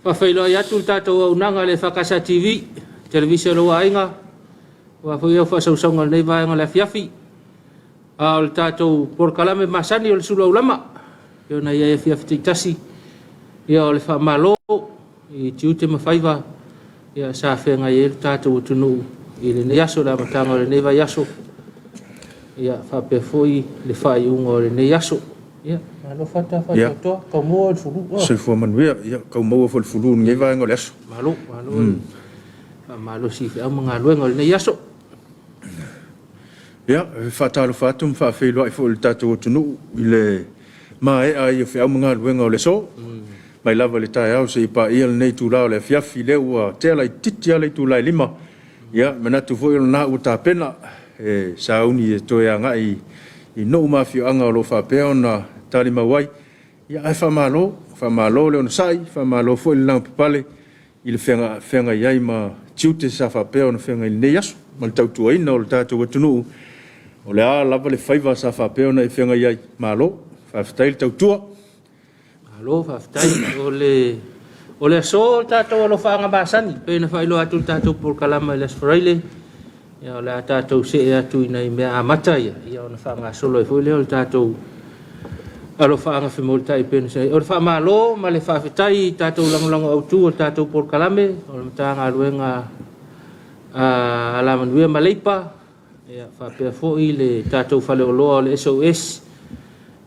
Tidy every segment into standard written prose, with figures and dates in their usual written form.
Whawhailo ai atu tātou au nanga le EFKS TV, televisia lo ainga, wa fo ia whasausonga nei vaenga le Afiafi. O le tātou porkalame masani o le Suluaulama, io na ia Afiafi te tasi, ia o le whamalo, i tiute mawhaiva, ia sa whenga i le tātou utunu, i le neaso la matanga o le neva yaso, ia whapefoi le whai unga o le neaso. Ia, malo fata toa, kau mua o le fulu. Se fua manuia, ia, kau mua o le fulu, ngai vaenga o le aso. Malo. Malo si whea mga luenga o le neaso. Ia, whatalo whatum, whawhelo ai fo le tātou utunu, i le mae ai o whea mga luenga o le so. Mai lava le tae au se i pa ia le nei tūlao le Afiafi le ua te alai titi alai tūlai lima. Ia, manatu fo ilo nā uta pena, sauni e toe angai i no mafio anga o lo whapea na tali mawai. Ia, ai whamalo le ona sai, whamalo fo ili lang pipale, i le whenga iai ma tiute sa whapea ona whenga i nei aso. Ma le tautua ina o le tātou atunu, o le a lava le whaiva sa whapea ona i whenga iai malo, whawhitai le tautua. Malo, whawhitai, o le aso tātou alo whaanga basani, pēna whailo atu tātou porkalama i les wharaile, ia o le a tātou se e atu ina i mea amata ia ona whaanga solo e fwoi leo le tātou alo whaanga whimolitai pēna sei. O le whaamalo, ma le whawhitai tātou langolango autu o tātou porkalame, o le matanga aluenga alamanuia maleipa, ia whapea fwoi le tātou whale o loa o le SOS,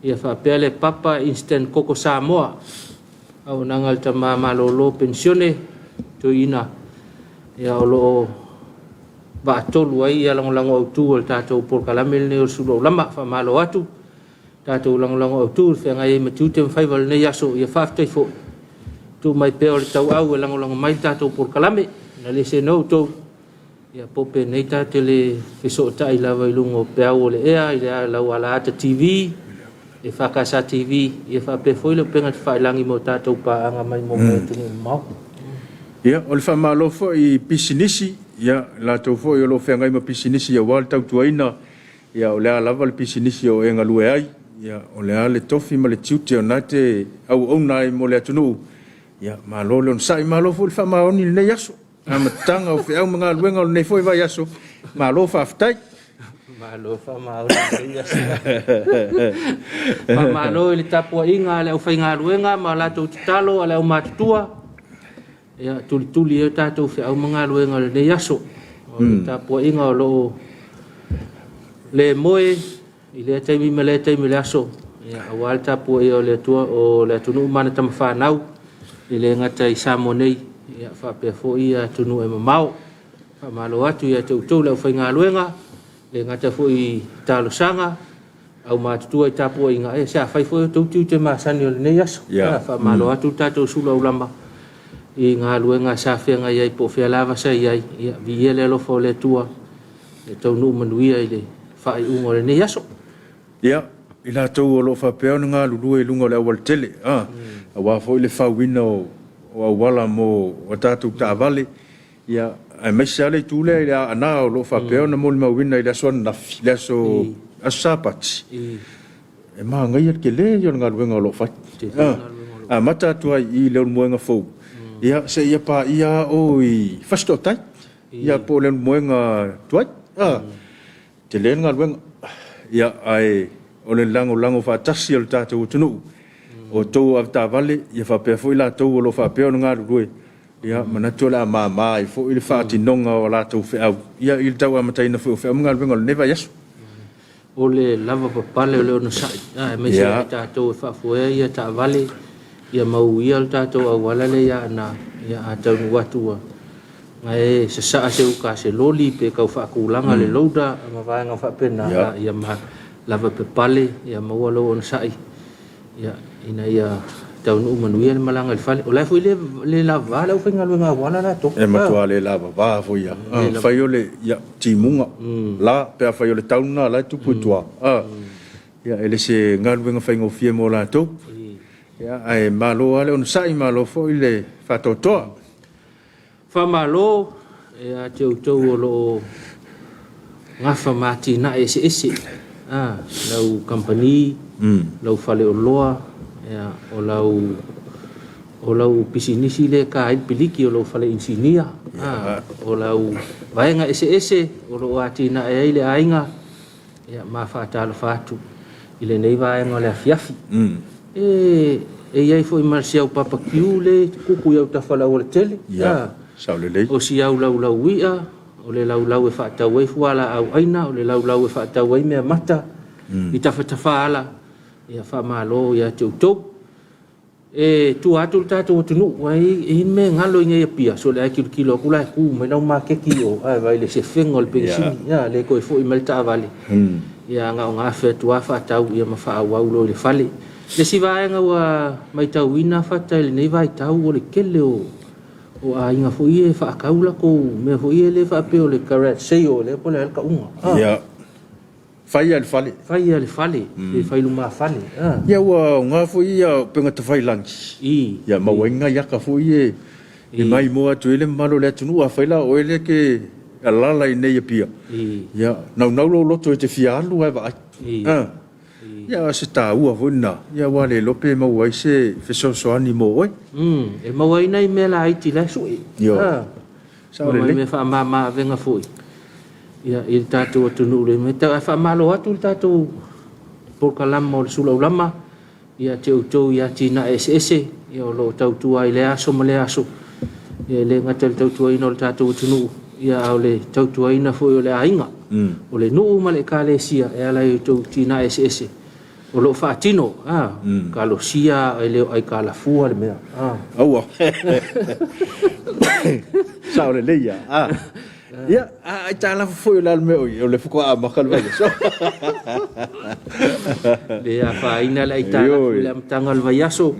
ia whapea le papa instant koko Samoa, au nangal tama malolo pensione to ina ya olo ba tolu ai ya langolango autu o tātou porkalame le o Suluaulama fa malo atu tātou langolango autu fe ngai matute mfaival ne yaso ia faftai fo tu mai pe o tau au langolango mai tātou porkalame na le se no to ya pope nei tātele fe so tai lava ilungo pe au le ea ile la wala ata TV EFKS TV, ia whape foi le penga te whailangi mo tātou pa anga mai mo tunu mau. Ia, o le whamalo fo i pisinisi, ia, la tau fo i o lo whengai ma pisinisi ia wale tau tuaina, ia o le a lava le pisinisi o enga lue ai, ia, o le a le tofi ma le tiute o nate au nai mo le atunu, ia, malo le on sai malo fo le whamaoni le nei aso, a matanga o whiau mga luenga o nei fo i vai aso, malo whaftai, Malo whamao Malo ili Tapuaiga le au whainga luenga ma latou titalo ale au matutua ia tuli e tātou whiau mga luenga le nei aso o le Tapuaiga o lo le moe i le taimi me le taimi le aso ia awal Tapuaiga o le atua o le atunu mana tama whanau i le ngata i Samoa nei ia whapea fo ia atunu e mamau whamalo atu ia tautou le au whainga luenga le ngata foi talo sanga au matutua i Tapuaiga e sa fai foi tau te masani o le nei aso fa malo atu tātou Suluaulama i ngā luenga sa whenga iai po whea lava sa iai ia viele alofa o le tua le tau nu manuia i le whai unga o le nei aso ia i la tau o lo whapea o ngā lulua i lunga o le awal tele a wafo i le whauina o awala mo o tātou tāwale ia ai mai sale tule i le ana o lo whapea na moli mawina i le aso nafi, le aso sapati. E maa ngai at ke le i o ngā luenga o lo whai. A mata atua i leo muenga fau. Ia se ia pa ia o i whasto tai. Ia po leo muenga tuai. Te le ngā luenga. Ia ai o le lango whatasi o le tātou utunu. O tau av tā vale, ia whapea fo i la tau o lo whapea o ngā lurue. Ia, mana tola mama i fo i le whaati nonga o la tau whiau. Ia, i le tau amataina fo whiau mga luenga o le neva yasu. O le lava papale o le ona sai. Me se i tātou e whaafuea ia tā vale. Ia mau ia le tātou au walale ia ana. Ia a tau nuatua. Ngai se saa se uka se loli pe kau whaakulanga le lauda. Ma vaenga whaapena. Ia ma lava papale. Ia maua lo ona sai. Ia, ina ia tau nu manuia le malanga le fale o lai foi le lava le ufinga luenga wala la to e matua le lava va foi ia fai o le ia timunga la pe fai o le tauna la tu putua ia ele se ngaluenga fai ngo fie mo la to ia ai malo ale on sai malo foi le fatotoa fa malo e a tau lo ngafa mati na ese lau company lau fale o loa ya o o lau pisinisi le ka ai piliki o lau fale insinia o lau vaenga ese o lau atina e le ainga ia mafatalo fatu ile nei vaenga le afiafi e iai foi marsia o papa kiule kuku ia tafala o le tele saulele o si au lau ia o le lau e fatau ai fuala au aina o le lau e fatau ai mea mata i tafala ia fa malo ia tau e tu atu tatu tunu wai in me ngalo nge pia so le kilo kula ku me no ma ke kio ai vai le se fengol pensini ya le ko fo i malta vale ya nga fe tu afa tau ia ma fa wa lo le fale le si vai nga wa mai tau ina fa tai nei vai tau o le kele o a inga fo ie fa kaula ko me fo ie le fa pe o le karat sei o le po le ka unga ya fai al fale e fai luma fale ya wa nga fo ia penga te fai lunch ya ma wenga ya ka fo ie e mai mo atu ele malo le tunu a fai la o ele ke alala i nei pia ya na lo loto te fialu ai vai ya se ta ua vona ya wa le lope ma wai se fe so ani mo e ma wai nei me la iti la so yo sa me fa ma venga foi ia il tatu tunu le me ta fa malo atu tatu por kalama o Suluaulama ia te utou ia tina ss ia lo tau tua ile aso male aso ia le ngatel tau tua ino tatu tunu ia ole tau tua ina foi ole ainga ole no male kalesia ia la utou tina ss o lo fatino kalo sia ele ai kala fu le mea aua sa ole leia ya ai tala foi la me o le fuko a makal vai so le a fa ina la itala le amtangal vai aso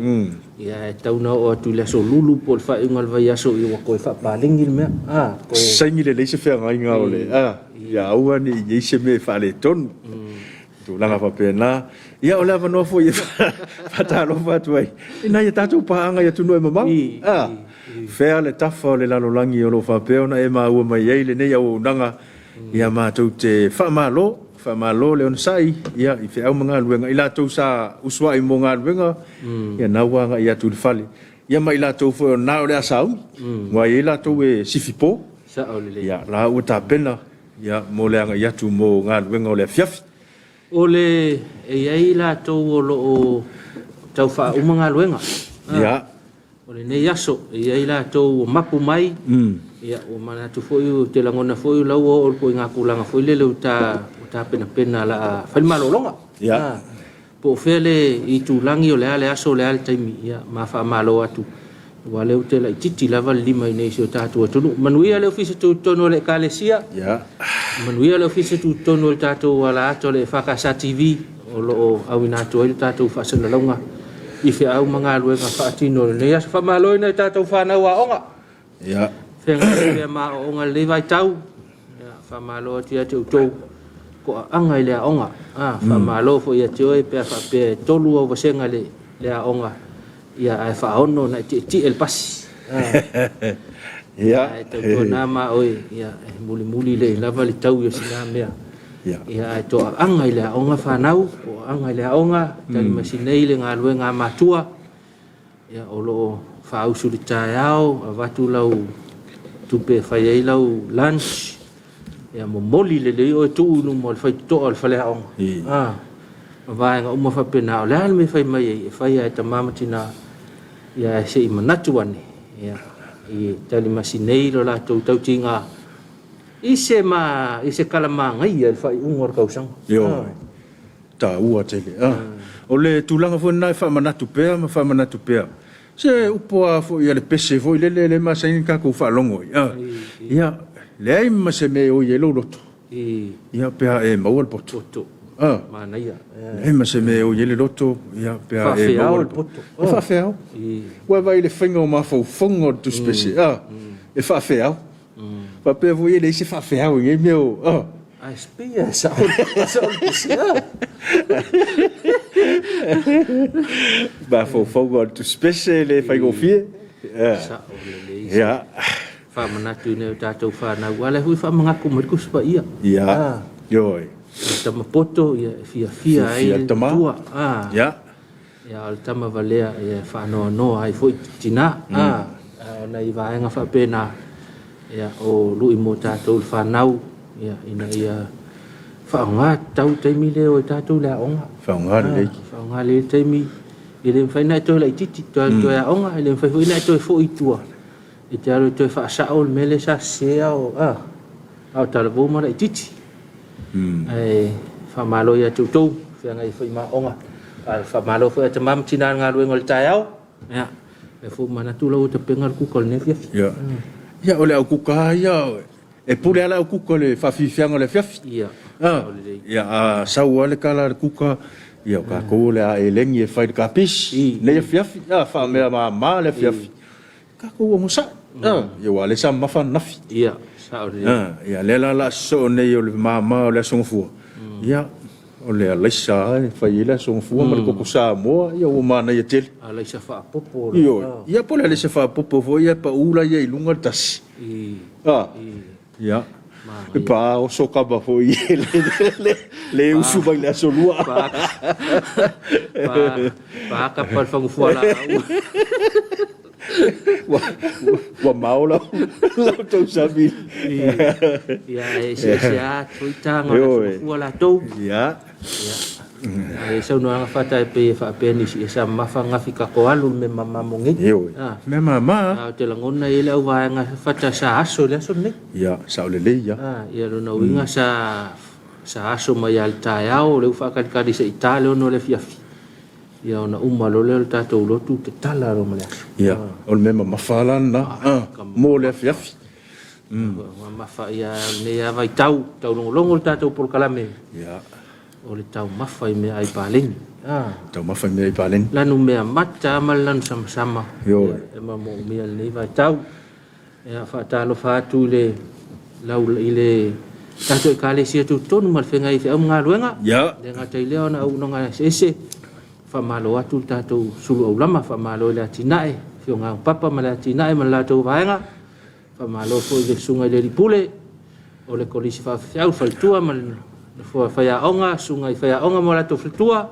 ya tau na o tu le so lulu por fa ingal vai aso i ko fa palingil me ko sengile le se fer nga ole ya au ni ye se me fa le ton tu langa fa pena ya ola va no foi fa ta lo fa tu ai ina ya tatu pa anga ya tu no mama fea le tafa le lalolangi o lo whapeona e maa ua mai eile nei au nanga ia mātou te whamalo le onsai ia i whea au mga luenga i lātou sa uswa i mō ngā luenga ia nauanga i atu le whale ia mai lātou fo nao le asau ngā i lātou e sifipo ia la ua tā pena ia mō le anga i atu mō ngā luenga o le afiafi o le e ai lātou o lo o tau wha umanga luenga ia o le nei aso e ai lātou o mapu mai ia o mana tu foi te langona foi lau o ko ngā kulanga foi lele o ta pena la fai malolonga ia po fele i tu langi o le ale aso le ale taimi ia ma fa malo atu wa le te la titi lava lima nei so tatu tonu manuia le ofisi tu tono le kalesia ia manuia le ofisi tu tono le tatu wala ato le fakasa tv o lo awina to le tatu fa sana longa i fe au mga luenga whaatino le ia fa malo ina tatu whanau a onga ia whenga ma onga le vai tau ia fa malo tia te utou ko anga le onga fa malo fo ia te oi pe fa pe tolu o vasenga le onga ia ai fa ono na ti el pas ia te tona ma oi ia muli le lava le tau yo sina mea ia to anga le onga fa nau o anga le onga tali masinei le nga luenga matua ia o lo fa usu le taiao avatu lau tupe fa ye lau lunch ia mo moli le o tu no mo fa to al fa le onga vai nga uma fa pena o le al me fa mai fa ia ta mama tina ia se manatu ane ia i tali masinei lo la tau tinga ise kalama ngai al fai ungor kausang yo ta ua tele o le tulanga fo na fa manatu pea se upo fo ia le pese fo le ma sain ka ko fa longo ia le ai ma se me o ye lo loto ia pea e mau al poto mana ia e ma se me o ye le loto ia pea e mau al poto fa feo wa vai le fingo ma fo fongo tu specie e fa feo Pape voye le se fa faire nge meu a espia sa ba fo tu spécial le fa gofie ya fa manatu ne tatu fa na wala hui fa mangaku merku spa ia yo tama poto ia fia ai tua ya ia o tama valea ia whaanoa ai foi tina na i vaenga whapena ia o lui mo tātou whanau ia ina ia whaonga tau teimi leo i tātou lea onga whaonga le teimi i le mwhaina e toi la i titi toi a onga i le mwhaina e toi fo i tua i te aro i toi whaasao le mele sa sea o au talavu mana i titi whamalo ia tūtou whianga i whaima onga whamalo whaia te mam tina ngā ruenga le tai au ia e fu mana tula o te penga le kuka le nefiafi ia o le au kuka ia e pule ala au kuka le whawhiwhianga le fiafi ia saua le kala le kuka ia o kako le a e lengi e whai ka pisi le fiafi wha mea ma le fiafi kako o musa ia wale sa mawha nafi ia ia le la so nei o le mama o le songfua ia o le alaisa whai le songfua ma le koko Samoa ia o mana ia tele alaisa wha popo ia po le alaisa wha popo fo ia pa ula ia i lunga tasi ia e pa o soka ba fo ia le usu ba le solua pa kapal whangufua la wa maula la tau sabi ia e sia tuitanga whangufua la tau ia e sau no anga fata e pe fa peni si sa mafanga fika ko alu me mama mongi me mama te langona ile au vaenga fata sa aso le aso ne ia sa le ia ia no winga sa aso mai al taiao le fa ka di se italo no le fiafi ia ona umalo le tatou lotu te tala ro male ia o me mama falana mo le fiafi mama fa ia ne ia vai tau longo tatou por kalame ia o le tau mawhai mea ai pālengi. Tau mawhai mea ai pālengi. Lanu mea mata amal lanu sama-sama. E mamo mea le vai tau. E a whaatalo whaatu le lau i le tato e kāle sia tu tonu mal whenga i whiau ngā ruenga. Le ngā tei leo na au nonga sese. Whamalo atu tato Suluaulama. Whamalo le atinae. Whio ngā papa ma le atinae ma le lato vaenga. Whamalo fo i le sunga i le ripule. O le kolisi whawhiau whaltua ma le fo faya onga sunga i faya onga mo la to flitua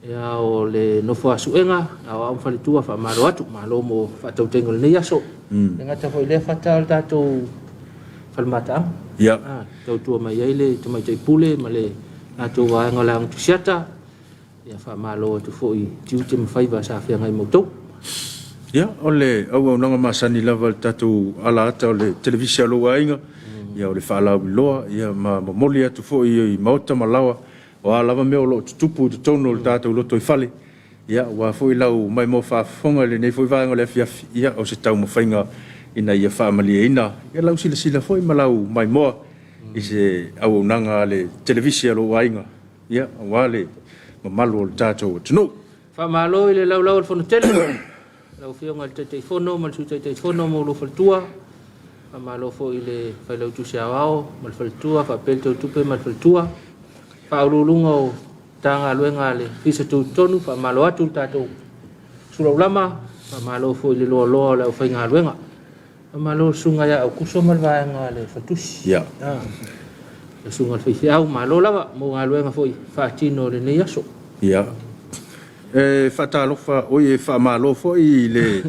ya o le no fo asuenga a o flitua fa malo atu malo mo fa tau tengo le yaso nga ta fo le fatal ta to falmata ya tau tu mai ile tu mai tai pule ma le na to wa nga lang tu siata ya fa malo tu fo i tiu te mfai va sa fia ngai mo to ya o le au nga masani level ta tu ala ta le televisia lo wainga ia o le whaalau loa, ia ma moli atu fo i mauta malawa, o a lava meo lo tupu tu tono le tātou loto i whale, ia wa fo i lau mai mo whaafonga le nei fo i vāenga le fiafi, ia o se tau mo whainga ina ia whaamalia ina, ia lau sila fo i malau mai moa, i se au nanga le televisia lo wainga, ia wa le mamalu o le tātou tunu. Whaamalo i le lau le whono tele, lau whionga le te whono, mal su te whono mo lo whaltua, malo fo ile failau tu siawao mal faltua fa pelto tupe mal faltua fa ulungo tanga luenga le fisa tu tonu fa malo atu tato Suluaulama fa malo fo ile lo la fainga luenga fa malo sunga ya ku so mal vaenga le fatus ya sunga fa fiau malo lava mo luenga fo fa tino le ne yaso ya fa talo fa o e fa malo fo ile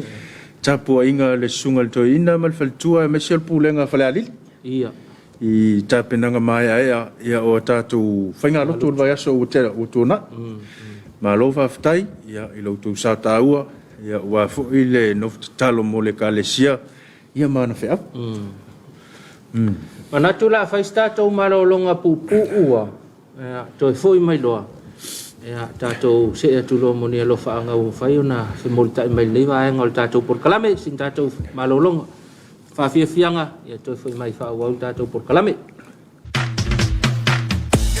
Tapuaiga le sunga le toina mal faltua me sel pulenga faleali ia i tapenanga mai ai ia o tatu fainga lotu vai aso o tera o tona ma lo fa ftai ia i lo tu sa taua ia wa fo ile no talo mo le kalesia ia mana fe ap mana tu la fa stato malo longa pupu ua to foi mai loa ya tato se tu lo mo ni lo fa nga u fa yona se molta mai le va ngol tato por kalame sin tato malolong fa fianga ya to foi mai fa wa tato por kalame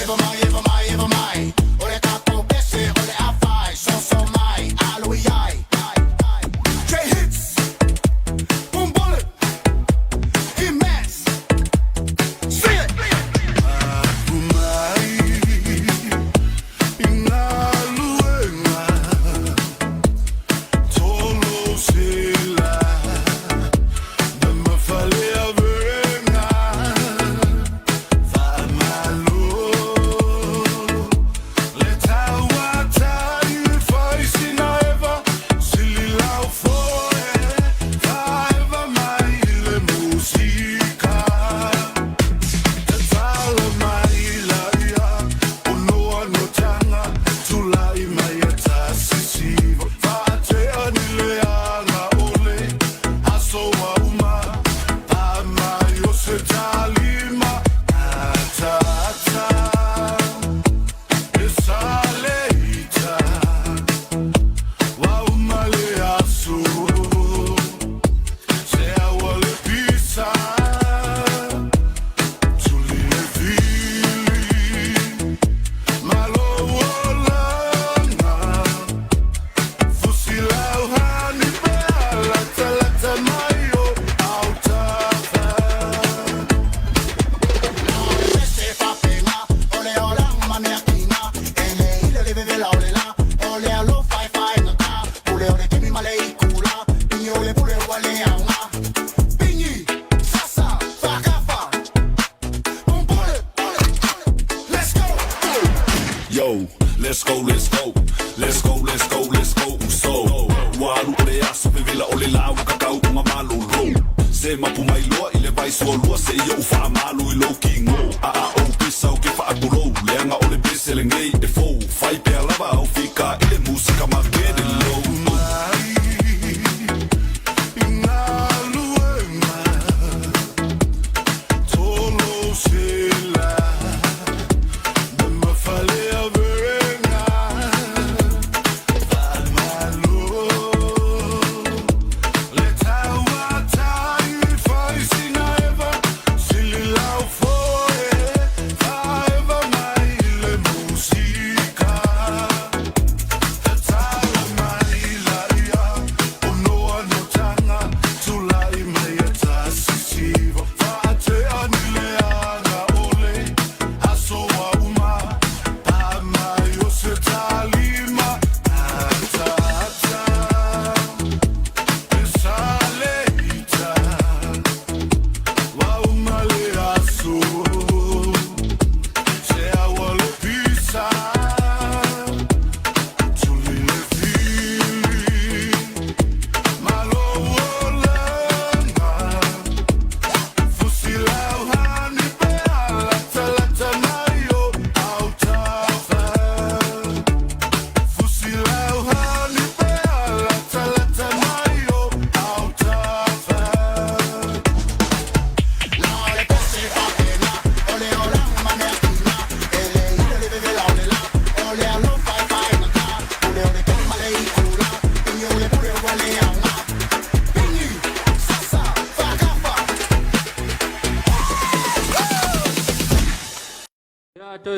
eva mai ore tato pese ore afai so mai alo yai J hits boom bullet he mess see it yo, let's go, let's go. Let's go, let's go, let's go. So, walu ole aso pe vila ole lau kakau uma malu lo. Se mapu mai loa ile vai so loa se ia ufa malu I lo kingo. O pisa o ke fa abulo. Leanga ole pisa le ngei e fo. Fai pe alava au fika ile musika makede lo.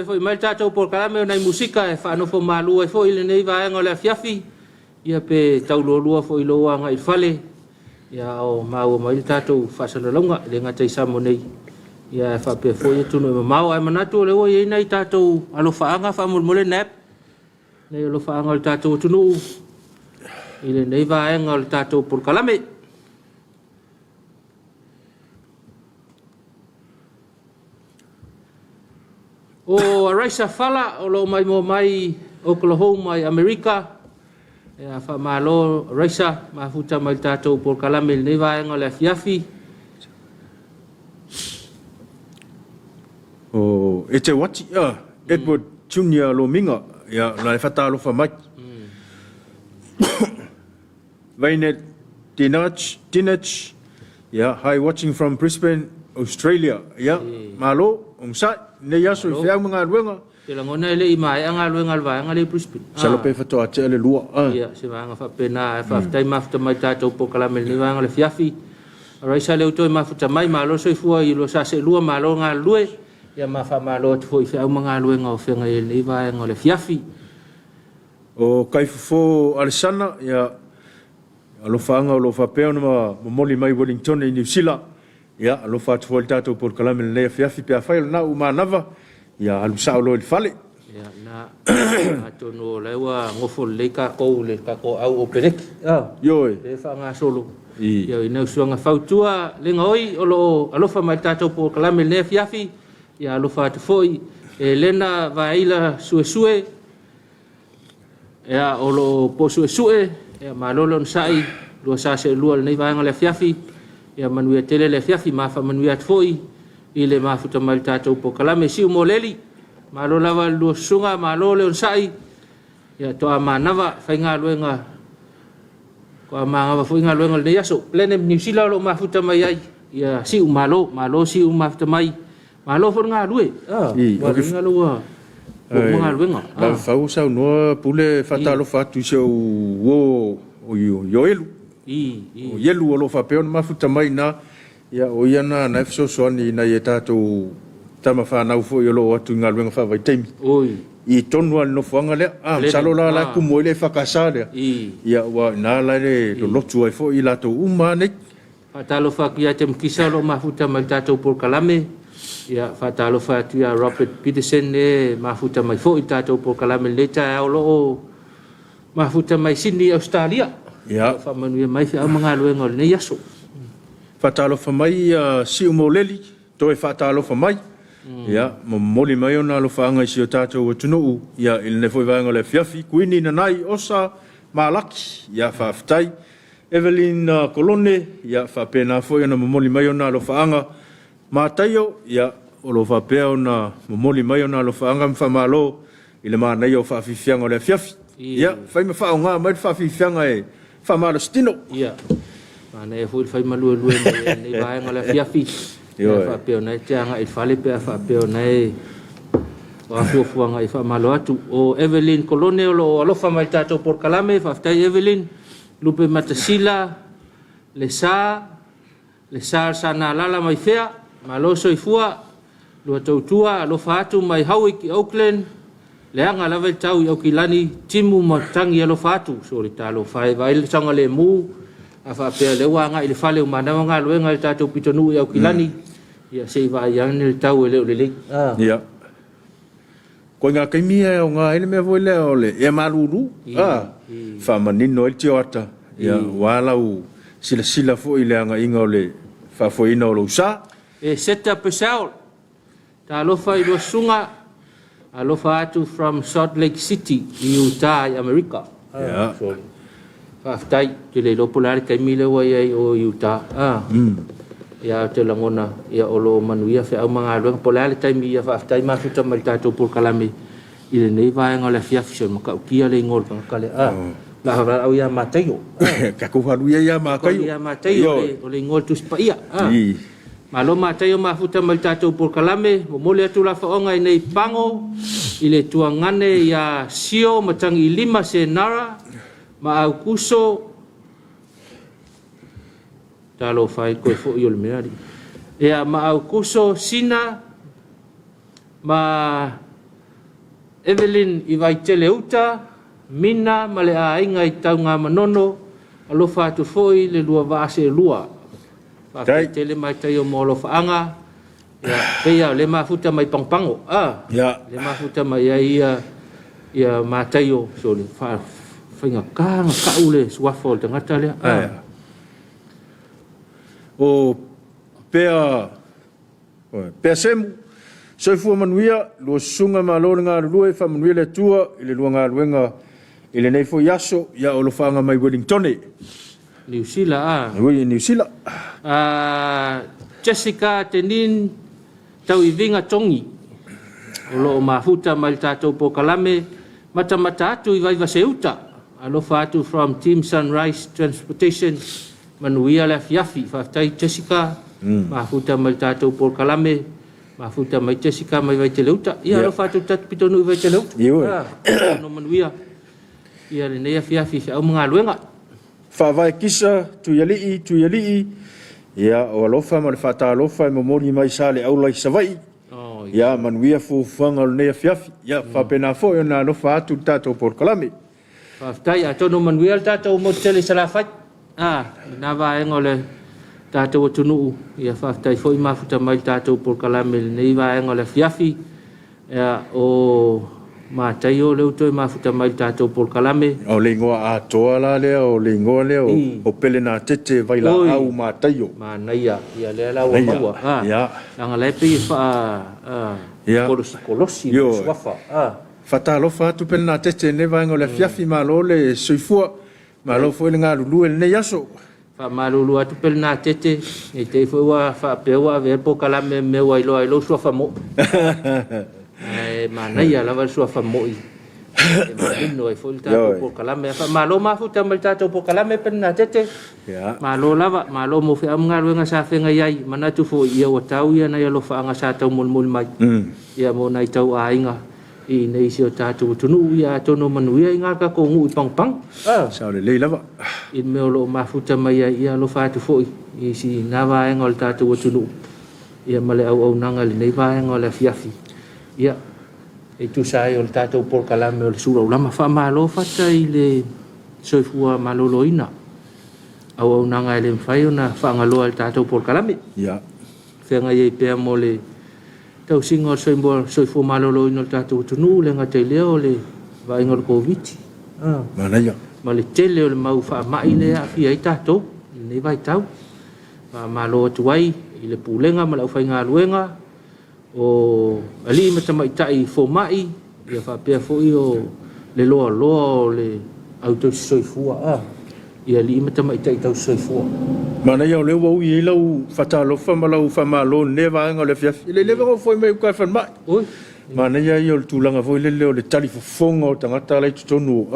Foi mai tatou por kalame na musika e fa no fo malu e fo ile nei vai ngole Afiafi ia pe taulolua fo ilo anga I fale ia o mau mai tatou fa salonga le ngata Samo nei ia fa pe fo ia tunu mau ai manatu le o ia nei tatou alo fa anga fa mole nap nei lo fa anga tatou tunu ile nei vai ngole tatou por kalame o raisa fala o lo mai mo mai Oklahoma I America e a fa malo raisa ma futa mai tatou por kalame nei vai ngole Afiafi o e te wati Edward Junior lo minga ya la fata lo fa mai Vainet Dinach ya hi watching from Brisbane Australia ya malo umsa ne yaso I fia mga luenga te la ngona ile I mai anga luenga vai anga le Brisbane salo pe fato ate le lua ia se vanga fa pena fa tai mafta mai tatou por kalame nei vai ngole Afiafi raisa le utoi mafuta mai malo so fua I lo sa se lua malo nga lue ia ma fa malo fo I fia mga luenga o fenga nei vai ngole Afiafi o kaifo Alessana ya alo fanga lo fa pe no moli mai Wellington I New Zealand ya alo fa tuolta to por kalame le Afiafi pe fa na uma nava ya alu sa lo fale ya na to no lewa ngofo le ka ko au o perek yo le fa nga solo ya ina suanga fautua le ngoi olo alo fa mai tato por kalame le Afiafi ya alo fa foi Elena vaila suesue ya olo po suesue ya malolo sai lo sa se lo nei va ngale Afiafi ya manuia tele le Afiafi ma fa manuia foi ile ma futa mai tato por kalame si moleli malo lava lo sunga malo le sai ya to amanava fa nga luenga ko amanga fa nga luenga le yaso plene New Zealand lo ma futa mai ai ya si malo si ma futa mai malo for nga lue wa nga lo wa nga luenga la fa usa no pule fatalo fatu se wo yo elu o yelu lo fa pe ma futa mai na ya o yana na fso soni na yetato tama fa na ufo yo lo atu nga luenga fa vai temi oi I tonu al no fuanga le salo la ku mo le fakasale ya wa na la le lo lotu ai fo I la to umane fatalo fa kia tem kisa lo mafuta mai tato por kalame ya fatalo fa tia Robert Peterson ne mafuta mai fo I tato por kalame le ta lo mafuta mai Sydney Australia ya fa manu mai fa mga luenga ne yaso fatalo fa mai si mo leli to e fatalo fa mai ia mamoli mai ona alofaanga isi o tātou atunuu ia i lenei foi vaega o le afiafi kuini nanai osa malaki ia faafetai Evelyn Kolone ia faapena foi ona mamoli mai ona alofaanga mataio ia o lo faapea ona mamoli mai ona alofaanga mafamalo i le manai o faafifiaga o le afiafi ia fai mafaaogā mai le faafifiaga e faamalo stino ia mana e foi fai malue nei vaenga o le afiafi ia faapea ona e teaga i fale pea faapea ona e afuafuaga i faamalo atu o Evelyn Kolone o lo alofa mai tatou porkalame faafetai Evelyn lupe matasila le sa sana lala mai fea malo soifua lua tautua alofa atu mai Howick i Auckland le anga lava i tau i Aukilani timu matangi alofa atu so le talo fai vai le sanga le mu a faapea le wanga i le fale umanawa ngā luenga i tatou pitonu i Aukilani ia sei vai ane le tau e leo le lei ia koe ngā kaimia o ngā ele mea voi leo le e maruru whamanino el tio ata ia walau sila fo i le anga inga o le whafoina o lo sa e set up a cell ta alofa i sunga alofa atu from Salt Lake City i Utah i Amerika ia faafetai te le lopo lare kaimile wa iai o Utah ia te langona ia o lo manuia fe au mga luenga po le ale taimi ia faafetai mafuta mai tatou porkalame i le nei vaenga o le afiafi so makaukia le ingol kangakale la hara au ia mataio kakuhaluia ia mataio ia mataio o le ingol tuspaia malo mataio mafuta mai tatou porkalame momole atu la faonga i nei pango i le tuangane ia sio matangi 5 senara ma au kuso talo fai koe fo i o le meari ea ma au kuso sina ma Evelyn i vai tele uta mina ma le ainga i tau ngā manono alofa atu foi le lua vaase lua whawhai tele mai tai o molo whaanga pea le mafuta mai pangpango le mafuta mai ia mātaio so le whainga kānga kaule suafo le tangata lea o pea semu soifua manuia lua sunga malo le ngā lua fa manuia le tua i le lua ngā luenga i le nei fo yaso ia o lo whaanga mai Wellington New Zealand New Zealand Jessica Tenin tau i vinga tongi o lo mafuta mai tatou pokalame mata atu i vai vaseuta alofa atu from Team Sunrise Transportation manuia le afiafi faafetai Jessica mafuta mai tatou porkalame mafuta mai Jessica mai vai teleuta ia alofa atu tatu pitonu i vai teleuta no manuia ia le nei afiafi fe au mga luenga whawai kisa tuialii ia o alofa ma le whaatalofa e momori mai sa le aula i savai ia manuia fuanga o le nei afiafi ia whapena fo i ona alofa atu tatou porkalame faafetai atono manuia le tatou motele salafai na vaenga o le tatou atunuu ia faafetai foi mafuta mai tatou porkalame le nei vaenga o le afiafi o mataio le uto mafuta mai tatou porkalame o le ingoa atoa la lea o le ingoa lea o pele na tete vai la au mataio manaia ia le la maua langa le pe kolosi swafa fatalofa atu pele na tete ne vaenga o le afiafi malo le soifua malo foi le ngā lulu le nei aso malulu atu pel na tete e te foi wa fa pewa ver porkalame me wa ilo swafa mo mana ia lava swafa mo i no e foi tatou porkalame fa malo mafuta mai tatou porkalame pel na tete malo lava malo mo fe am ngaruenga sa fe ngai mana tu fo ia o tau ia na ia lo fa anga sa tau mol mai ia mo nai tau ainga i nei si o tātou tunu ia tono manuia i ngā kako ngu i pang sao le lei lava i meo lo mafuta mai ia lo fātu foi i si ngā vaenga o le tātou tunu ia male au nanga le nei vaenga o le afiafi ia e tu sai o le tātou porkalame o le Suluaulama wha malo fata i le soifua maloloina au nanga e le mwhai o na whaangaloa le tātou porkalame ia whenga i pēr mo le tau singa soifua malolo ino tātou tunu le ngatai leo le vaenga o le COVID manaia ma le tele o le mau wha mai le afi ai tātou nei vai tau ma malo atu ai i le pulenga ma lau whai ngā luenga o ali matamaitai fo mai ia whapea fo i o le loa o le au tau soifua ia li matamaitai tau soifua. Mana ia o leo wau i lau whatalofa ma lau whamalo ne vaenga o le fiafi. Le lewa o foi mai ukai whanmai. Mana ia i o le tūlanga foi le leo le tali fofonga o tangata lai tutonu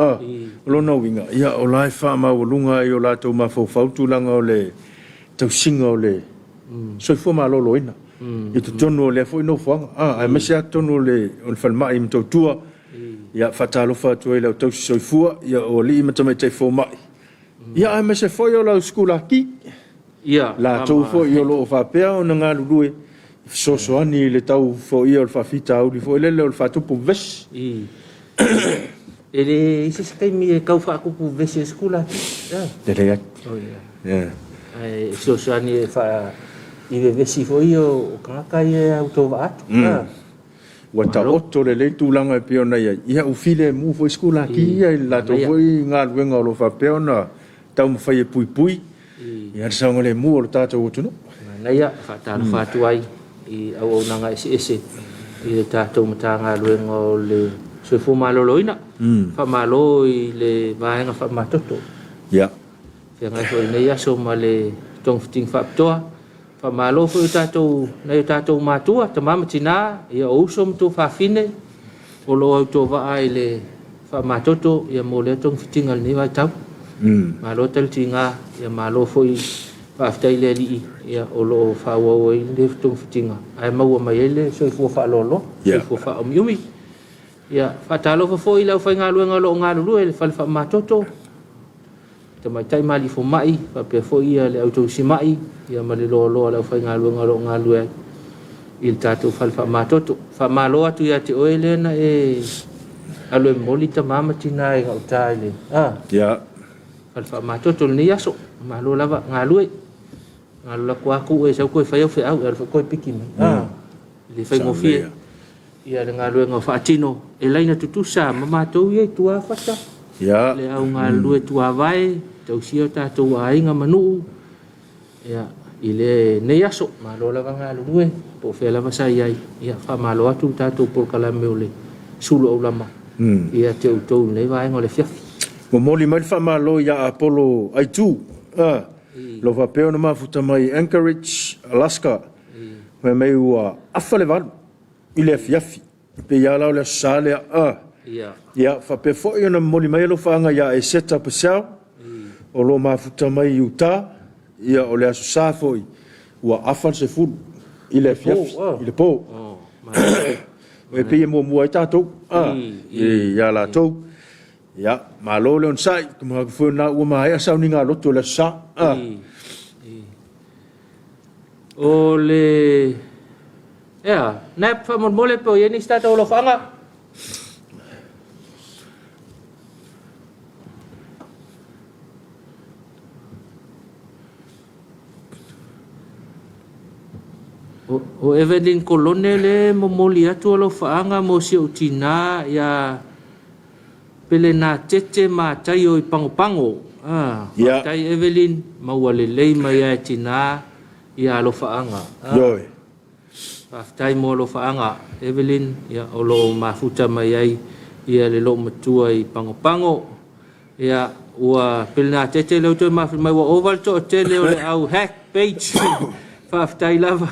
lona winga. Ia o lai whama o lunga i o lato ma fau tūlanga o le tau singa o le soifua ma lolo ina. I tutonu o le foi no whanga. Ai masi atonu o le whanmai mtau tua. Ia whatalofa atua i lau tau soifua. Ia o li matamaitai fo mai. Ia ai masi foi o lau skula ki. Ia la tau fo i o lo fa pea o nga lulue so ani le tau fo i o fa fita o fo le le fa tupu ves ele isi skai mi kau fa ku ves skula dele ya ai so ani fa i ves fo i o kaka i auto va wa ta otto le tu langa pe ona ia u file mu fo skula ki ia la tau fo i nga luenga o lo fa pea ona tau mo fa i pui ia sa ngole mu o tata o tunu na ia fatal fatuai i au nanga ese i tata o matanga luenga o le soifo maloloina fa malo i le vaenga fa matoto ia ia ngai fo nei aso male tong fiting fa toa fa malo fo tata o matua tamama tina ia o som to fa fine o lo auto va ai le fa matoto ia mo le tong fiting al ni vai tau malo tel tinga ia malo foi aftai le li ia o lo fa wo le tung fitinga ai mau mai le so fo fa lolo so fo fa omiumi ia fa talo fo foi la fa ngalu lu le fa matoto te mai tai mali fo mai fa pe fo ia le auto si mai ia mali lo la fa ngalu il tato fa matoto fa malo atu ia te oele na alo moli ta mama tina e ngautale ia alfa matoto ni yaso malo lava ngalue ngalo la ku e sa ko fa fa au alfa ko pikin le fa ngofie ia le ngalo ngofa tino e laina tutusa mama to ye tua fata ia le au ngalue tua vai tau sio ta to ai nga manu ia ile ne yaso malo lava ngalue po fe lava sa ia fa malo atu ta to por kala meule Suluaulama ia te to ne vai ngole fiafi mo moli mai fa malo ya Apollo ai tu lo va pe ona mafuta mai Anchorage Alaska me mai ua afale val ile Afiafi pe ya la sale ya fa pe fo ona moli mai lo fa nga ya e seta pe sa o lo mafuta mai Utah ya o le sa foi ua afal se fu ile Afiafi ile po e pe mo ai tato ya la to ya malo le on sai kuma fu na u mai asa ninga loto le sa ole ya na fa mo mole po yeni sta to lo fanga o Evelyn Colonel mo moli atu lo fanga mo si utina ya pele na tete ma tai o pango tai Evelyn mawale lei mai ai tina ia lo faanga yoi aftai mo lo faanga Evelyn ia o lo mafuta mai ai ia le lo matua i pango ia ua pele na tete le to ma mai wa oval to tele o le au hack page aftai lava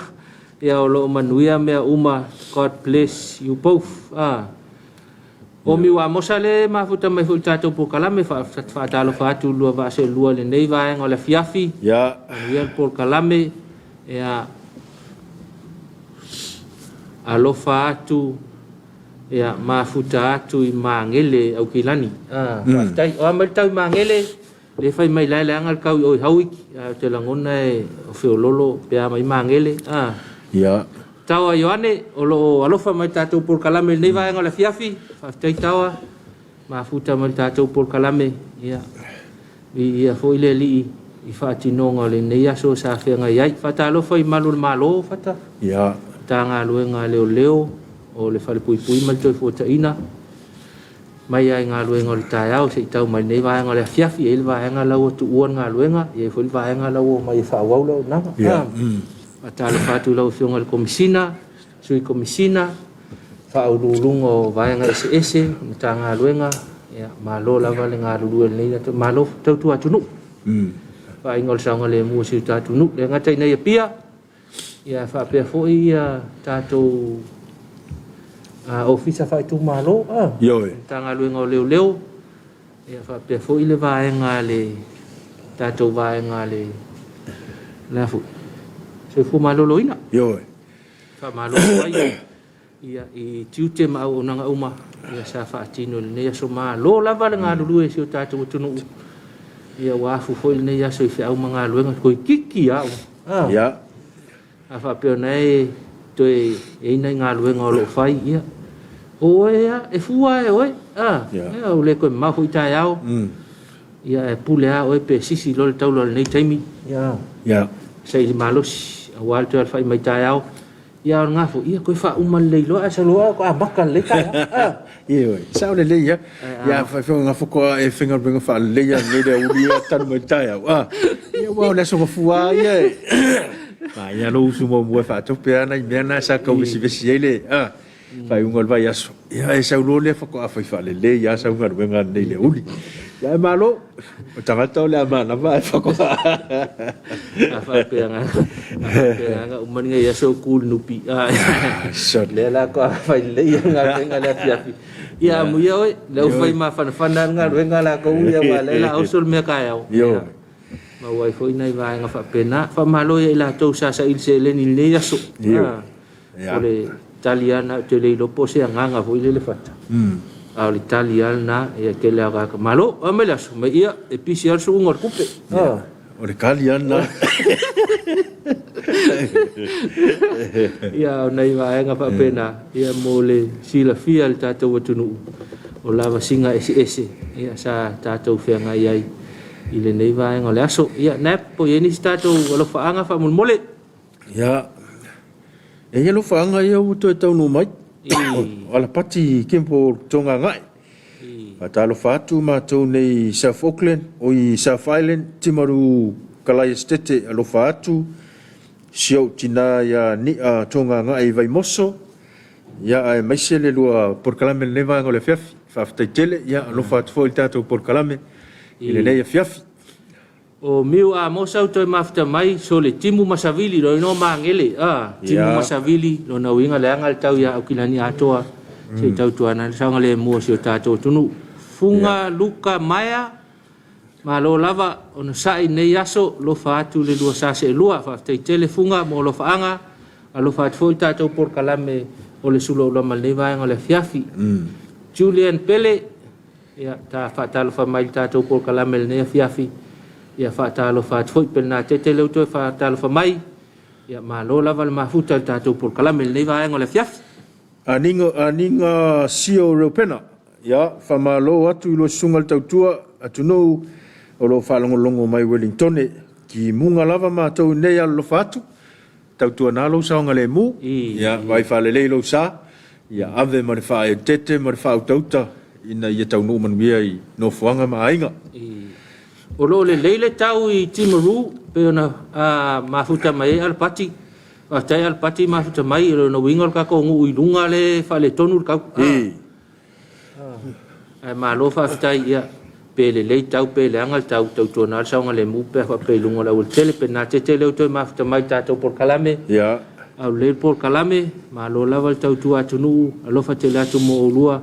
ia o lo manuia me uma God bless you both o mi wa mosale mafuta mai fu tato po kalame fa talo fa tu lua va se lua le nei va en ola fiafi ya ia por kalame ia alo fa tu ia mafuta tu i mangele au kilani tai o mal tau mangele le fai mai la angal kau o hawi te langona e o feololo pe mai mangele ya tawa yoane o lo alofa mai tatou por kalame nei vai ngola fiafi fa tai tawa mafuta mai tatou por kalame ia foi le li i fa tinonga le nei aso sa fenga ia fa ta alofa i malo fata ya tanga luenga leo o le fale pui mai toi fota ina mai ai nga luenga le taiao se tau mai nei vai ngola fiafi il vai nga lawo tu uan nga luenga ia foi vai nga lawo mai fa waulo nanga atale fatu lau fionga le komisina sui komisina whaurulungo vaenga ese ta ngā luenga ia malo lava le ngā lulua nei to malo tautua tunu fa ingol sanga le mu si ta tunu le ngata ina ia pia ia fa pe fo ia tato ofisa fa tu malo yo ta ngā luenga leo leo ia fa pe fo ile vaenga le tato vaenga le la fu se fu malo loina yo fa malo ai ia I tiute ma o nanga uma ia sa fa tino ne so ma lo lava nga lulu e so tatu tunu ia wa fu foi ne ia so fa uma nga luenga ko kiki ya ya a fa pe nei to e nei nga luenga lo fai ia o ia e fua e oi ia o le ko ma fu ta yao ia e pule a o pe sisi lo tau lo nei taimi ia sei malos a walter fai mai ta yao ia nga fo ia ko fa uma leilo a salo ko abaka le ka ia sa le ia ia fa nga fo ko e finger bring fa le ia ne de ulia tan mai ta ia wa le so fua ia ma ia lo su mo fa to pe ana bena sa ko si ele fa un vai aso ia e sa lo le fa ko fa le ia sa un nga ne le uli ya malo tanga to le ama na va fa ko fa pe nga umani nga ya so cool nupi le la ko fa le nga le Afiafi ia mu ia oi le fai ma fa nga la ko ia ma le la o sol me ka yo ma wai foi nai va nga fa pena fa malo ia la to sa il se le ni le ya so ole italiana te le lo pose nga foi le fata al italiana e ke le aga malo amela so me ia e pisi al so ngor kupe o le italiana ia nei va nga fa pena ia mole sila fia al tato watunu o lava singa ese ia sa tato fe nga ia ile nei va nga le aso ia nap po yeni tato lo fa nga fa mole ia e lo fa nga ia u to tau no mai ala pati kimpo tonga ngai atalo fatu ma to nei South Auckland o I South Island timaru kalai stete alo fatu sio tina ya ni tonga ngai vai moso ya ai maisele lua por kalame neva ngole Afiafi fa tele ya alo fatu fo tato por kalame ile nei Afiafi o miu a mosa to mafta mai so le timu masavili lo no mangele timu masavili lo na winga le angal tau ya okilani atoa se tau tuana sanga le mo sio tato tunu funga luka maya ma lo lava ona sai nei yaso lo fatu le lua sa se lua fa tele funga mo lo faanga alo fat foi tato por kalame o le Suluaulama le vai ngale Afiafi Julian Pele ya ta fatal fa mai tato por kalame le Afiafi ia fatalo fat foi pelna tete le to fatalo fa mai ia malo lava le mafuta tato por kalame le vai ngole Afiafi aninga sio repena ya fa malo atu lo sungal tautua atu no o lo falongolongo mai Wellington ki munga lava ma to nei lo fatu tautua na lo sa ngale mu ya vai fa le lo sa ya ave ma fa tete ma fa tauta ina ia tau no man via no fuanga ma ainga o lo le leile tau I timaru pe ona mafuta mai al pati tai al pati mafuta mai lo no wingol ka ko ngu ilunga le fa le tonu ka ma lo fa tai ia pe le tau pe le angal tau tona sa ngale mu pe fa pe lunga la ul tele pe na tete le to mafuta mai tato por kalame ya au le por kalame ma lo la val tau tu atunu lo fa tele atu mo lua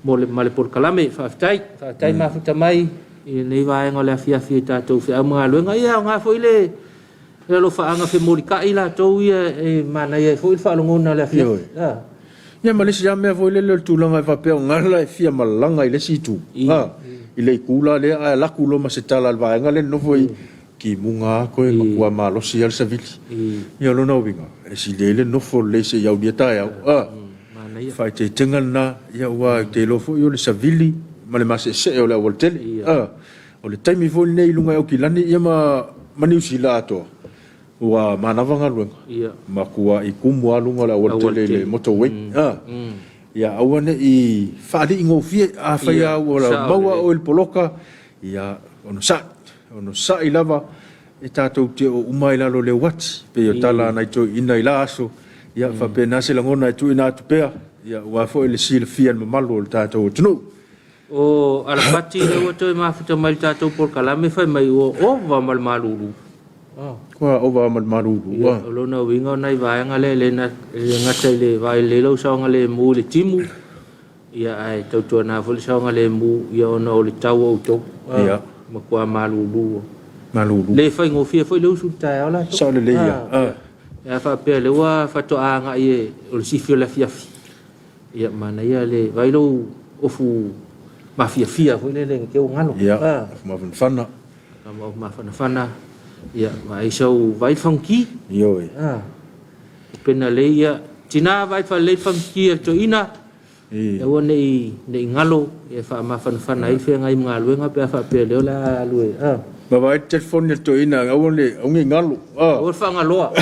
mo le male por kalame fa tai mafuta mai nei vai ngole Afiafi tato fe ama lo nga ia nga foi le lo fa anga fe morika ila to ia e mana ia foi fa longona le Afiafi ia malisi ya me foi le tulanga fa pe ngala e fia malanga ile situ ile kula le la kulo ma setala al vai ngale no foi ki munga ko e makua malo si al savili ia lo no vinga e si le no fo le se ya ubieta ya mana ia fa te tengal na ia wa te lo fo yo le savili ma le mase se o le voltele o le taimi fo nei lunga o kilani ia ma maniu sila to wa manavanga luenga ma kua I kumu alunga le voltele le motorway ia awane I fali ngo fie a faya o la maua o el poloka ia ono sa ilava e tatou te o umai lalo le wati pe o tala nai to ina ila aso ia fa pe na se langona tu ina tu pe ia wa fo le sil fian malu le tatou tunu o ala pati le o toi mafuta mai tatou por kalame fai mai o va mal malulu kwa over mal malu wa lo na winga nai vai ngale le na ngata le vai le lo sa ngale mu le timu ia ai tau tu na fo le sa ngale mu ia ona o le tau o to ia ma kwa malulu malulu le fai ngo fia foi le usu tai ala sa le ia ya fa pe le wa fa to anga ie o si fio la fiafi ia mana ia le vai lo o fu ma fia foi le ke o ngalo ia ma fana ma fana ia vai so vai funky yo pena le ia tina vai fa le funky to ina e o nei ngalo e fa ma fana i fe ngai ngalo nga pe fa pe le la lu ba vai telefone to ina o le o ngi ngalo o fa ngalo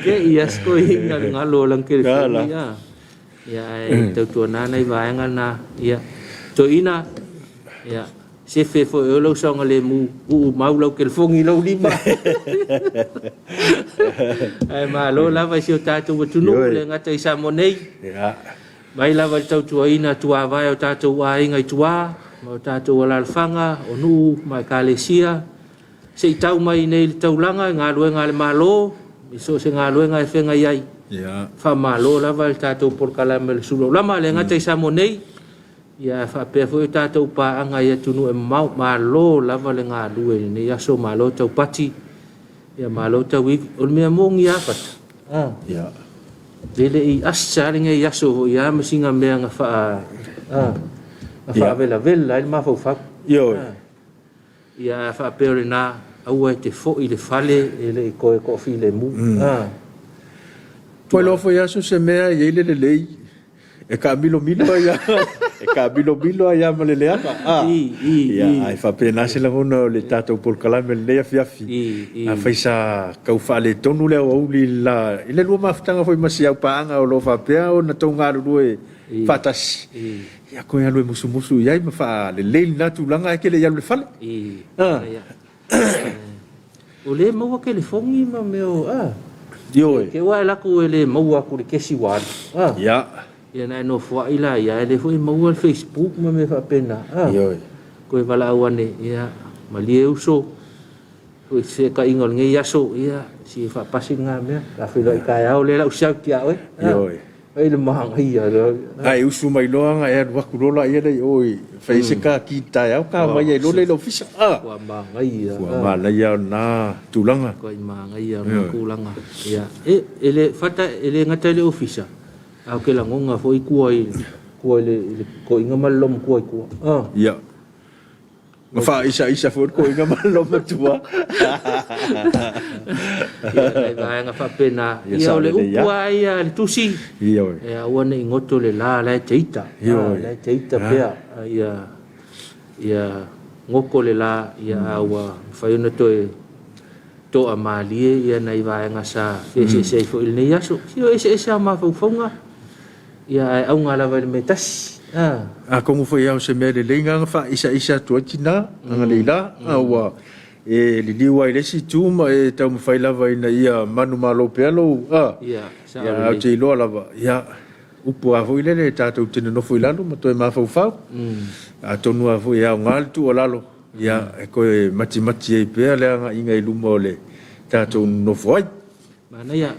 ke ia sko inga ngalo lang ke ia to na nei vai ngana ia to ina ya se fe fo o lo songa le mu mau lo ke fongi lo lima ai ma lo la vai sio tatu tu no le ngata isa monei ya mai la vai tau tu ina tu vai o tatu wa inga tua mo tatu wala fanga o nu mai kalesia se tau mai nei tau langa nga luenga le malo so se nga luenga e fenga yai ya fa malo la vai tatu por kalamel Suluaulama le ngata isa monei ia fa pe fo tatou pa anga ia tunu e mau malo lava le nga lue ni ya so malo tau pati ia malo tau wi o me mong ia pat ya dele i asari nge ya so ya masinga me nga fa fa vela vela il ma fo fa yo ia fa pe na au te fo i le fale ele ko fi le mu poi lo fo ya so se me ia le lei e ka bilo ya e ka bilo ya malele aka ia ai fa pena se la hono le tato por kalame le afiafi a faisa ka fa le tonu le o li la ile lu maftanga foi masia paanga o lo fa pea o na tonga lu e fatas ia ko ya lu musu ia ma fa le na tu langa ke le ya le fale o le mo ke le fongi ma me o yo ke wa la ku le mo wa ku le kesi wa ya ia na no fo ila ia le foi mo Facebook ma me fa pena yo ko vala wane ia malie uso ko se ka ingol nge yaso ia si fa pasinga me ka filo ka ya o le la usa kia we yo ai le mahang ia ai usu mai loanga e wa kulola ia dai oi fa se ka kita ya ka mai lo le ofisa wa mahang ia wa mala ia na tulanga ko mahang ia no kulanga ia ele fata ele ngata le ofisa au ke la ngonga foi kuai le ko inga malom kuai ku ya ma fa isa foi ko inga malom tua ia nga fa pena ia le kuai le tusi ia wana ingoto le la teita la teita pea ia ngoko le la ia wa fa yo to amalie ia nei va nga sa se fo il nei aso io ese ma fa fonga ia au ngala vai metas como foi ao se me le lenga fa isa tu tina nga leila wa e li liwa ile si tu ma e tau me fai lava ina ia manu malo pelo ia ya te lo lava ya upu a foi le tatu tino no foi lalo ma to ma fa a tonu a foi ao ngal tu lalo ya e ko mati e pe le nga inga ilumo le tatu no foi mana ya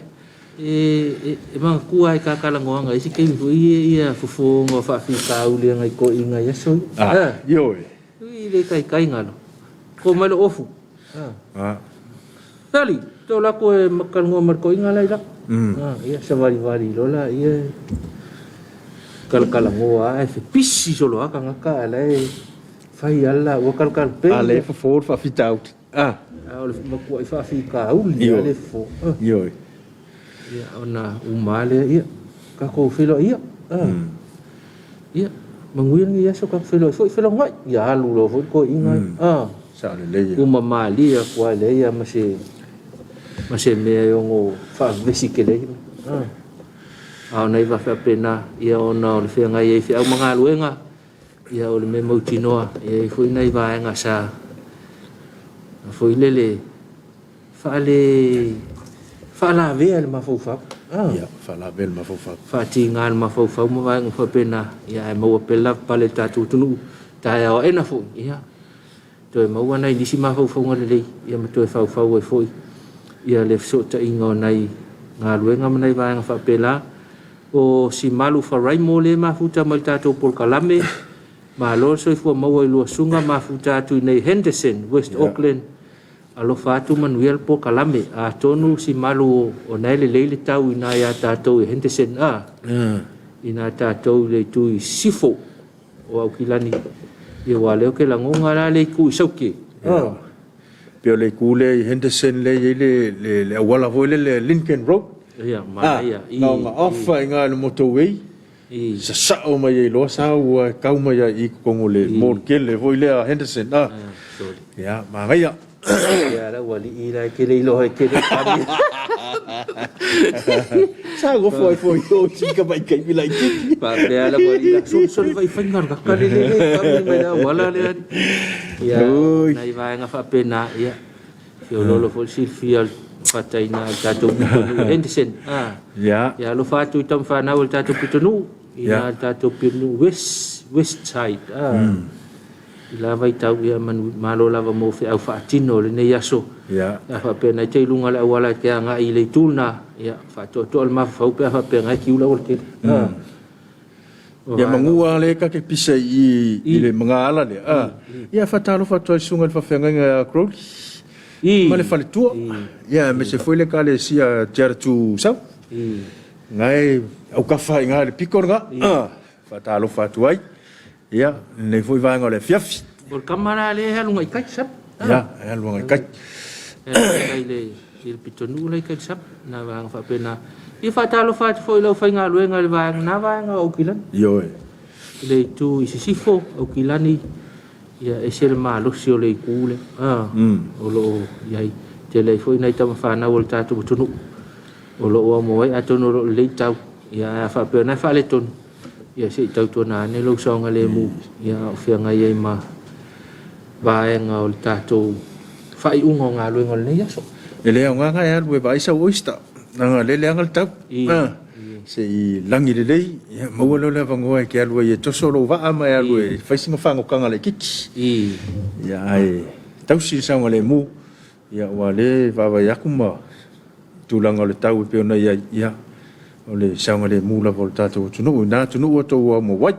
ma kuai ka kala ngoanga isi ke ia fufu ngo fa fi ka uli ngai ko inga ya so yo ile kai ngalo ko malo ofu tali to la ko makal ngo mar ko inga lai la ia sa vari lola ia kala ngo a fi pisi solo aka ngaka lai fai alla o kal pe ale fufu fa fit out ole makua fa fi ka uli ale fo yo ia ona umale ia ka ko filo ia ia manguin ia so ka filo ngai ia lu lo ko inga sa le uma mali ia kwa le ia mase me yo fa vesikele nei va fa pena ia ona le fe ngai e fe au manga luenga ia ole me mautinoa ia foi nei va nga sa foi lele Fala vea le mafaufau. Ia, whalawe le mawhawhau. Whaatinga le mafaufau ma vai ngā whapena. Ia e maua pela pale tātou tunu. Tae ao ena fo. Ia. Toi maua nei nisi mafaufau ngā lelei. Ia ma toi faufau e foi. Ia le fsota inga o nei ngā luenga manai vai ngā whapela. O si malu wharai mō le mafuta mai tātou polkalame. Ma lor soifua maua i lua sunga mafuta atu nei Henderson, West Auckland. Alo fatu manuel po kalame a tonu si malu o nei le leile tau ina ia tātou i Henderson ina tātou le tu i sifo o au kilani i wale o ke langonga la le ku i sauke Peo le kule i Henderson le awala hoi le Lincoln Road ia maia ngā ofa i ngā le motowei sa sao mai i loa sa ua kau mai i kongo le Morkele hoi le a Henderson ia maia ya la wali ila ke le lo ke le kami sa go foi o chica mai kai bila ki pa le ala wali la sol vai fangar ka kale le kami mai la wala le ya nai vai nga fa pena ya yo lo fo silfia fataina tatu Henderson ya lo fatu tam fa na wal tatu pitunu ina tatu pitunu west side ila vai tau ia malo lava mo fe au fatino le nei aso ya fa pena te lunga la wala ke nga i le tuna ya fa to al ma fa pe fa pe nga ki ula o te ya mangua le ka ke pisa i le mga ala le ya fa talo fa to sunga fa fenga nga krol ma le fa le tu ya me se foi le ka le sia tertu sa ngai au ka fa nga le pikor nga fa talo fa tu ai ya ne foi vai ngole fiafi por kamera le halunga ikai sap ya halunga ikai le pitonu le ikai sap na va fa pena i fa talo fa foi lo fa nga luenga le va na va nga o kilan yo le tu isifo o kilani ya esel malo sio le kule o lo yai te le foi nai tama fa na volta tu tunu o lo o mo ai atonu le tau ya fa pena fa le tonu ia se tau tona ne lo songa le mu ia fianga ia ma vai nga o tato fai ungo nga lo ngol ne yaso ele nga nga ya we vai sa oista nga le le ngal tau se i langi le lei ia mo lo le vango e ke lo ye to solo va ama ya lo fai singa fango kanga le kiki ia ai tau si sa ngale mu ia wale va va yakuma tu langa le tau pe ona ia ole saunga le mula volta to tunu na tunu o to mo wai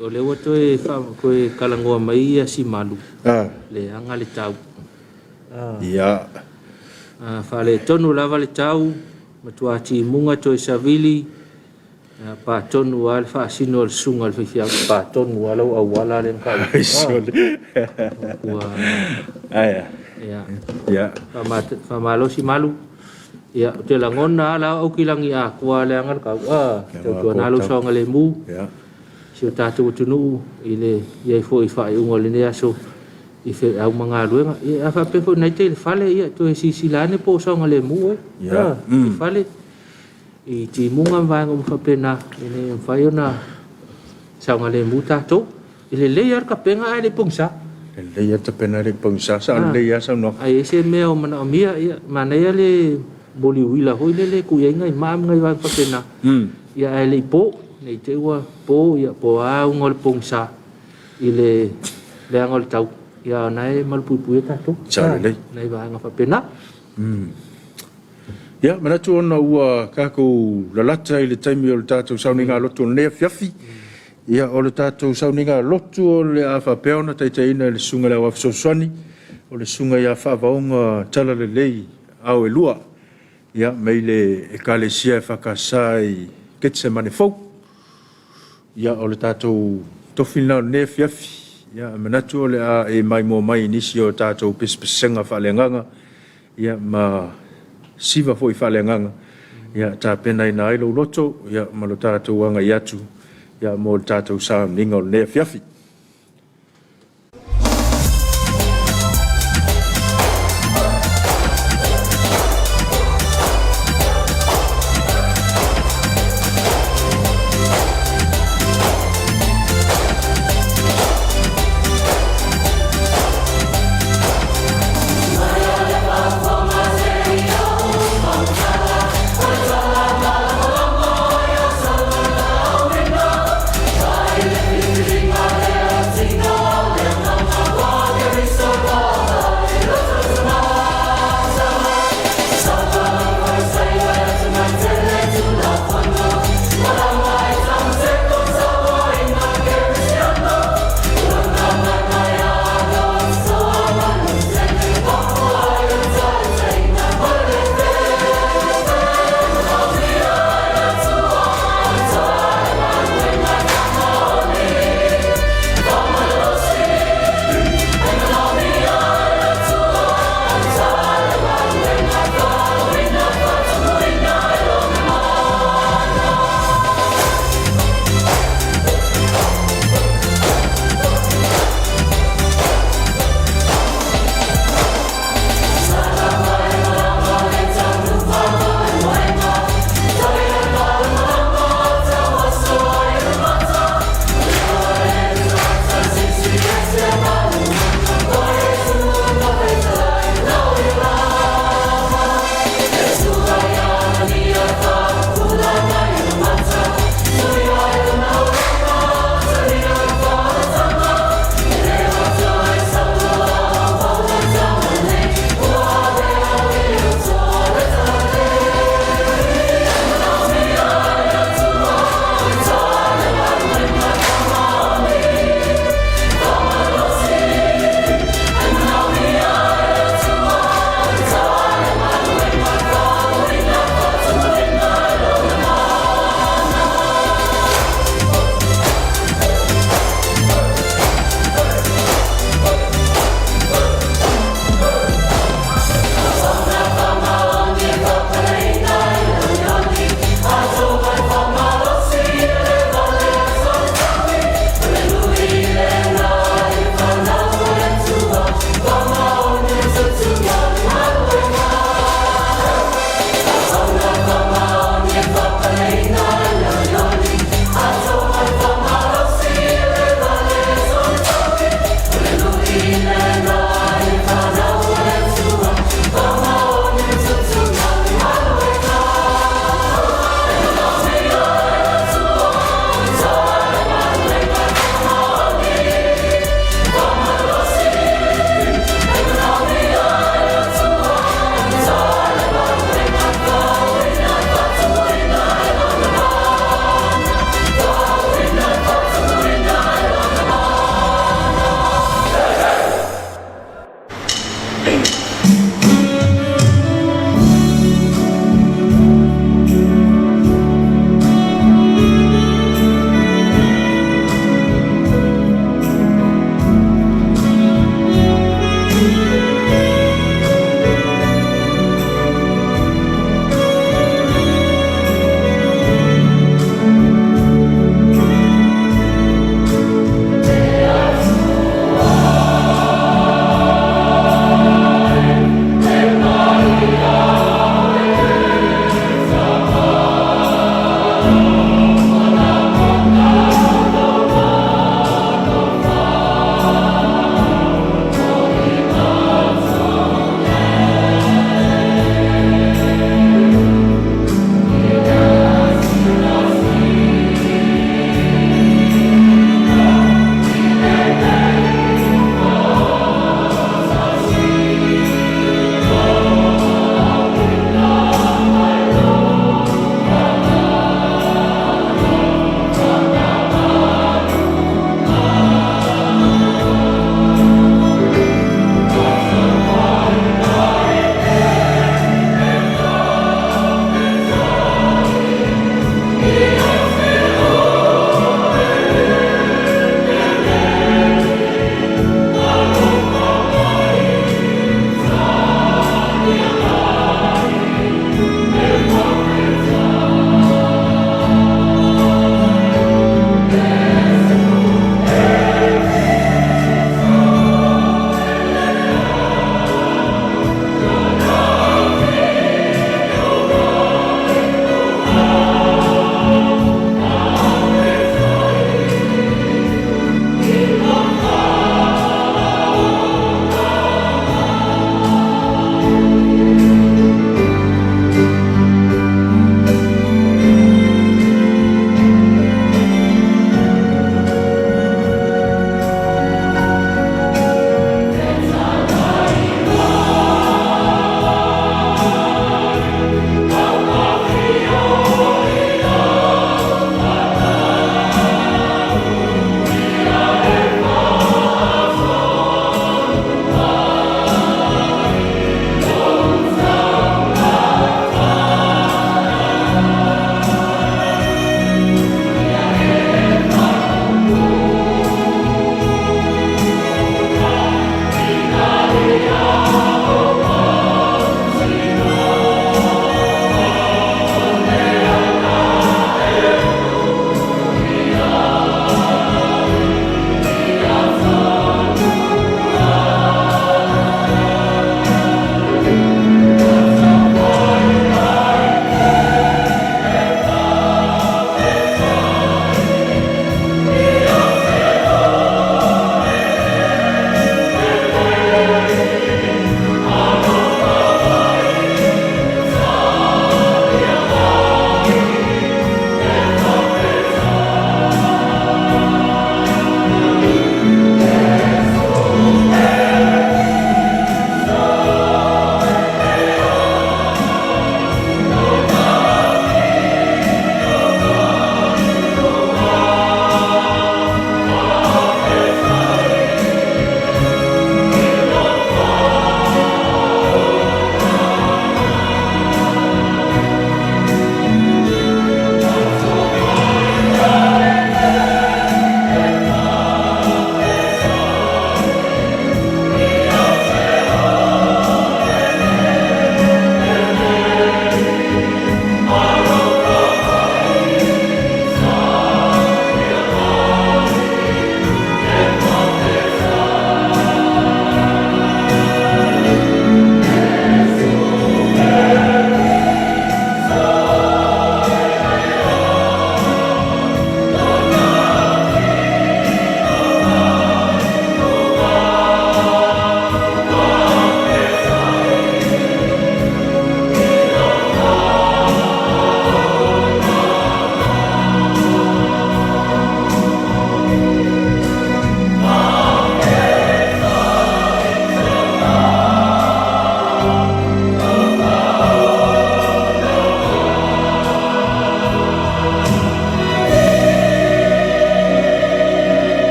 ole o to e fa ko e kalangoa mai si malu le anga le tau ia fa le tonu lava le tau matua ti munga to savili pa tonu al fa sino al sunga al fia pa tonu wala au wala le ka ya fa malo si malu ya te langona la o kilangi a kwa le angal ka to na lo songa le mu ya si tatu tunu ile ye fo i fa ungo le ne aso i fe au manga luenga e a fa pe fo nei te fale ia to si silane po songa le mu ya fale i ti munga va ngom fa pena ine fa yona songa le mu tato ile le yar ka penga ale pungsa le yar ta pena le pungsa sa le ya sa no ai se me o mana mia mana ya le boli wila hoi le ku yenga i mam ngai wa pakena ya ele po nei te wa po ya po a ngol pungsa ile le ngol tau ya nai mal pu ta to sa le nei wa nga pakena ya mana tu ona ua ka ko la lata ile taimi o tatu sauninga lotu ne fiafi ya o le tatu sauninga lotu o le afa peona taitaina le sunga le wa sosoni o le sunga ya fa vaunga tala le lei au e lua ya meile e kalesia e whakasai ketse mane fau ya o le tātou tofina ne fiafi ya manatu o le a e mai mo mai nisi o tātou pespesenga whalenganga ya ma siva foi whalenganga ya tā pena ina ailo loto ya malo tātou anga iatu ya mo le tātou sa ninga o ne fiafi Maya le pa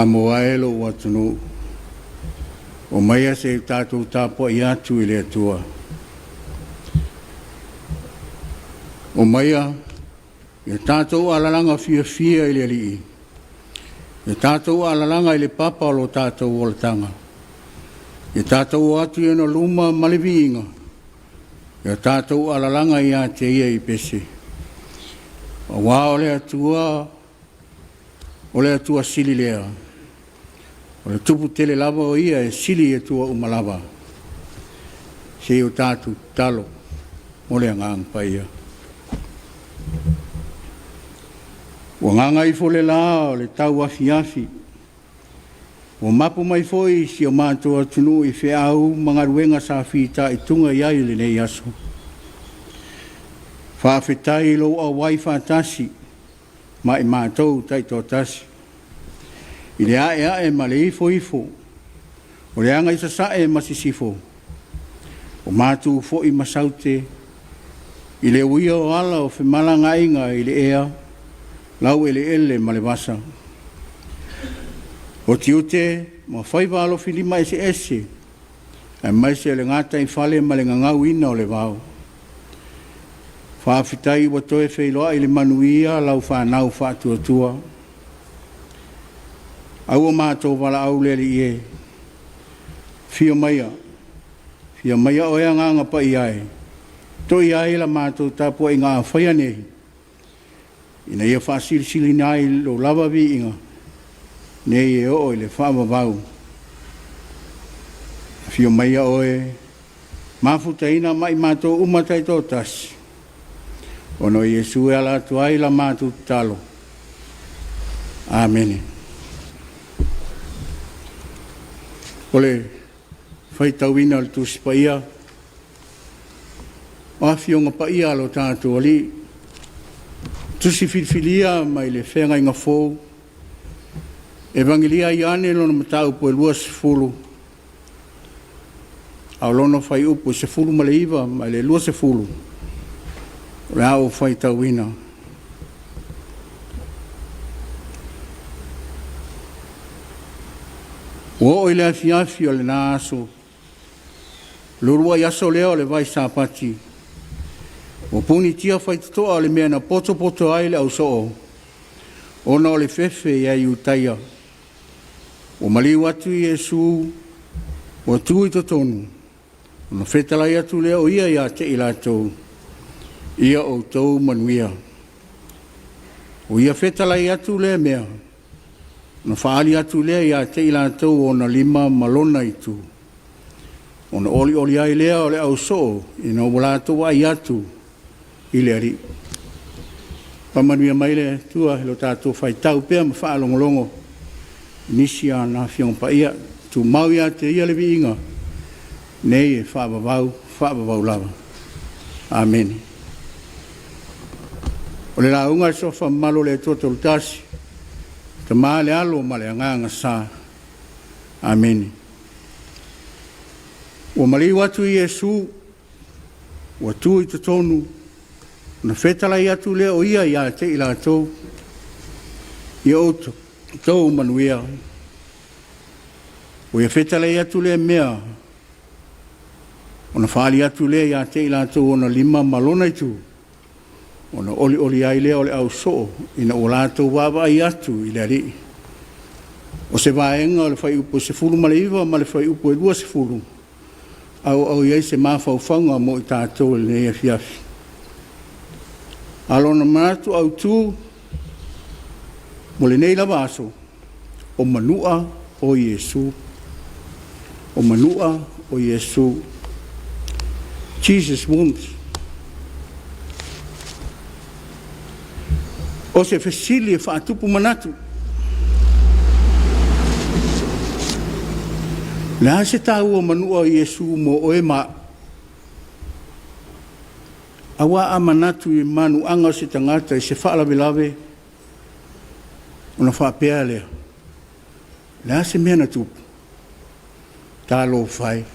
Samoa e lo watunu. O maia se tātou Tapuaiga atu i le atua. O maia, ia tātou alalanga fia i le alii. Ia tātou alalanga i le papa o lo tātou o le tanga. Ia tātou atu i ana luma maleviinga. Ia tātou alalanga i a te ia i pese. O wā o le atua sili lea. O le tupu tele lava o ia e sili e tua umalava. Se o tātou talo mo le angang pa ia. O nganga i fole la o le tau afiafi. O mapu mai foi si o mātua tunu i whiau mga ruenga sa whita i tunga iai le nei aso. Whawhetai lo a wai whātasi ma i mātou tai tō tasi. I le ae ma le ifo. O le anga i sasae ma sisifo. O mātou fo i masaute. I le uia o ala o whemalanga inga i le ea. Lau ele ma le wasa. O tiute, ma whaiva alo whilima ese. Ai mai se le ngata i whale ma le ngangau ina o le wau. Whawhitai wa toe whailoa i le manuia lau whanau whātua. Au o mātou wala au le li e. Fia maia o ea nganga pa i ai. To i ai la mātou Tapuaiga whaia nei. Ina ia whaasirisili nai lo lava vi inga. Nei e o i le whaamavau. Fio maia oe. Mafuta ina mai mātou umatai tō tasi. Ono Iesu e ala tuai la mātou talo. Amen. Ole whaitauina le tusi pa ia. O afionga pa ia lo tātou ali. Tusi filfilia mai le whenga inga fōu. Evangelia i ane lona matau po e lua sefulu. Au lona whai upo sefulu ma le iwa mai le lua sefulu. O le au whaitauina. O le afiafi o le nā aso. Lurua i aso leo le vai sāpati. O puni tia whaitatoa o le mea na poto ai le au soo. Ona o le fefe i ai utaia. O maliu atu i Iesu. O atu i totonu. O na whetalai atu leo ia i a te i lātou. Ia o tau manuia. O ia whetalai atu le mea. Na whaali atu lea i a te i lātou o na lima malona i tu. O na oli ai lea o le au soo. I na o lātou ai atu i le ari. Pamanuia mai le tua lo tātou whaitau pēr ma whaalongolongo. Nisi a na whiong pa ia. Tu mau ia te ia le vi inga. Nei e whaabavau lava. Amen. O le launga sofa malo le toto tasi. Te maa le alo ma le anganga sa. Amen. O mali watu i Iesu. O tu i te tonu. Na whetala i atu leo ia i a te i lātou. I o tau manuia. O ia whetala i atu leo mea. O na whaali atu leo i a te i lātou o na lima malona i tu. O na oli ai leo le au soo. I na o lātou wawa i atu i le ari. O se vaenga o le whai upo se fulu ma le iwa ma le whai upo e lua se fulu. Au iai se mawhauwhanga mo i tātou le nei Afiafi. Alona manatu au tu mo le nei lava aso o manua o Iesu. O manua o Iesu. Jesus wounds. O se fesili e whaatupu manatu. Lea se tau o manua o Iesu mo oe ma. Awa a manatu i manu anga se tangata i se whaalavelave. Ona whaapea lea. Lea se mea na tupu. Tā lo whai.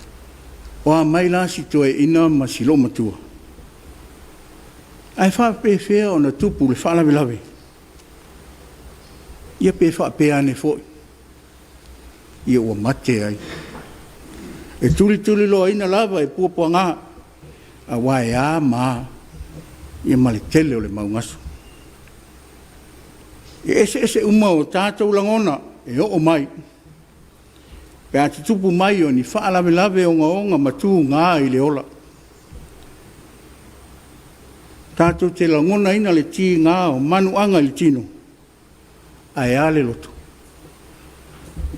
O a mai la si toe ina ma si lo matua. Ai whaapea whea o na tupu le whaalavelave. Ia pe whaapea ne foi. ia ua mate ai. E tuli loa ina lava e puapua ngā, a wae a maa, ia male tele o le maungaso. E ese uma o tātou langona, e o mai. Pe a te tupu mai o ni wha lave onga matu ngā i le ola. Tātou te langona ina le ti ngā o manuanga le tino. Ai a le loto.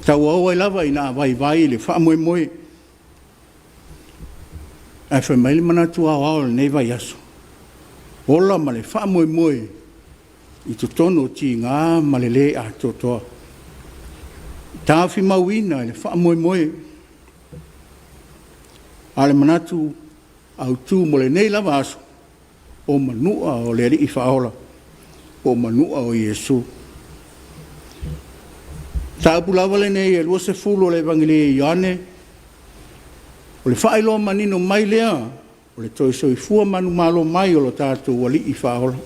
Tau au ai lava ina vai le wha moe. Ai whai maile manatu au le nei vai aso. Ola ma le wha moe. I to tono ti ngā ma le le a totoa. Tāwhi mauina le wha moe. Ale manatu au tū mo le nei lava aso. O manua o le ri whaola. O manua o Iesu. Tāpu lava le nei e lua se fulu le evangeli Ioane. O le whaelo manino mai lea. O le toi soi fua manu malo mai o lo tātou wali I whaola.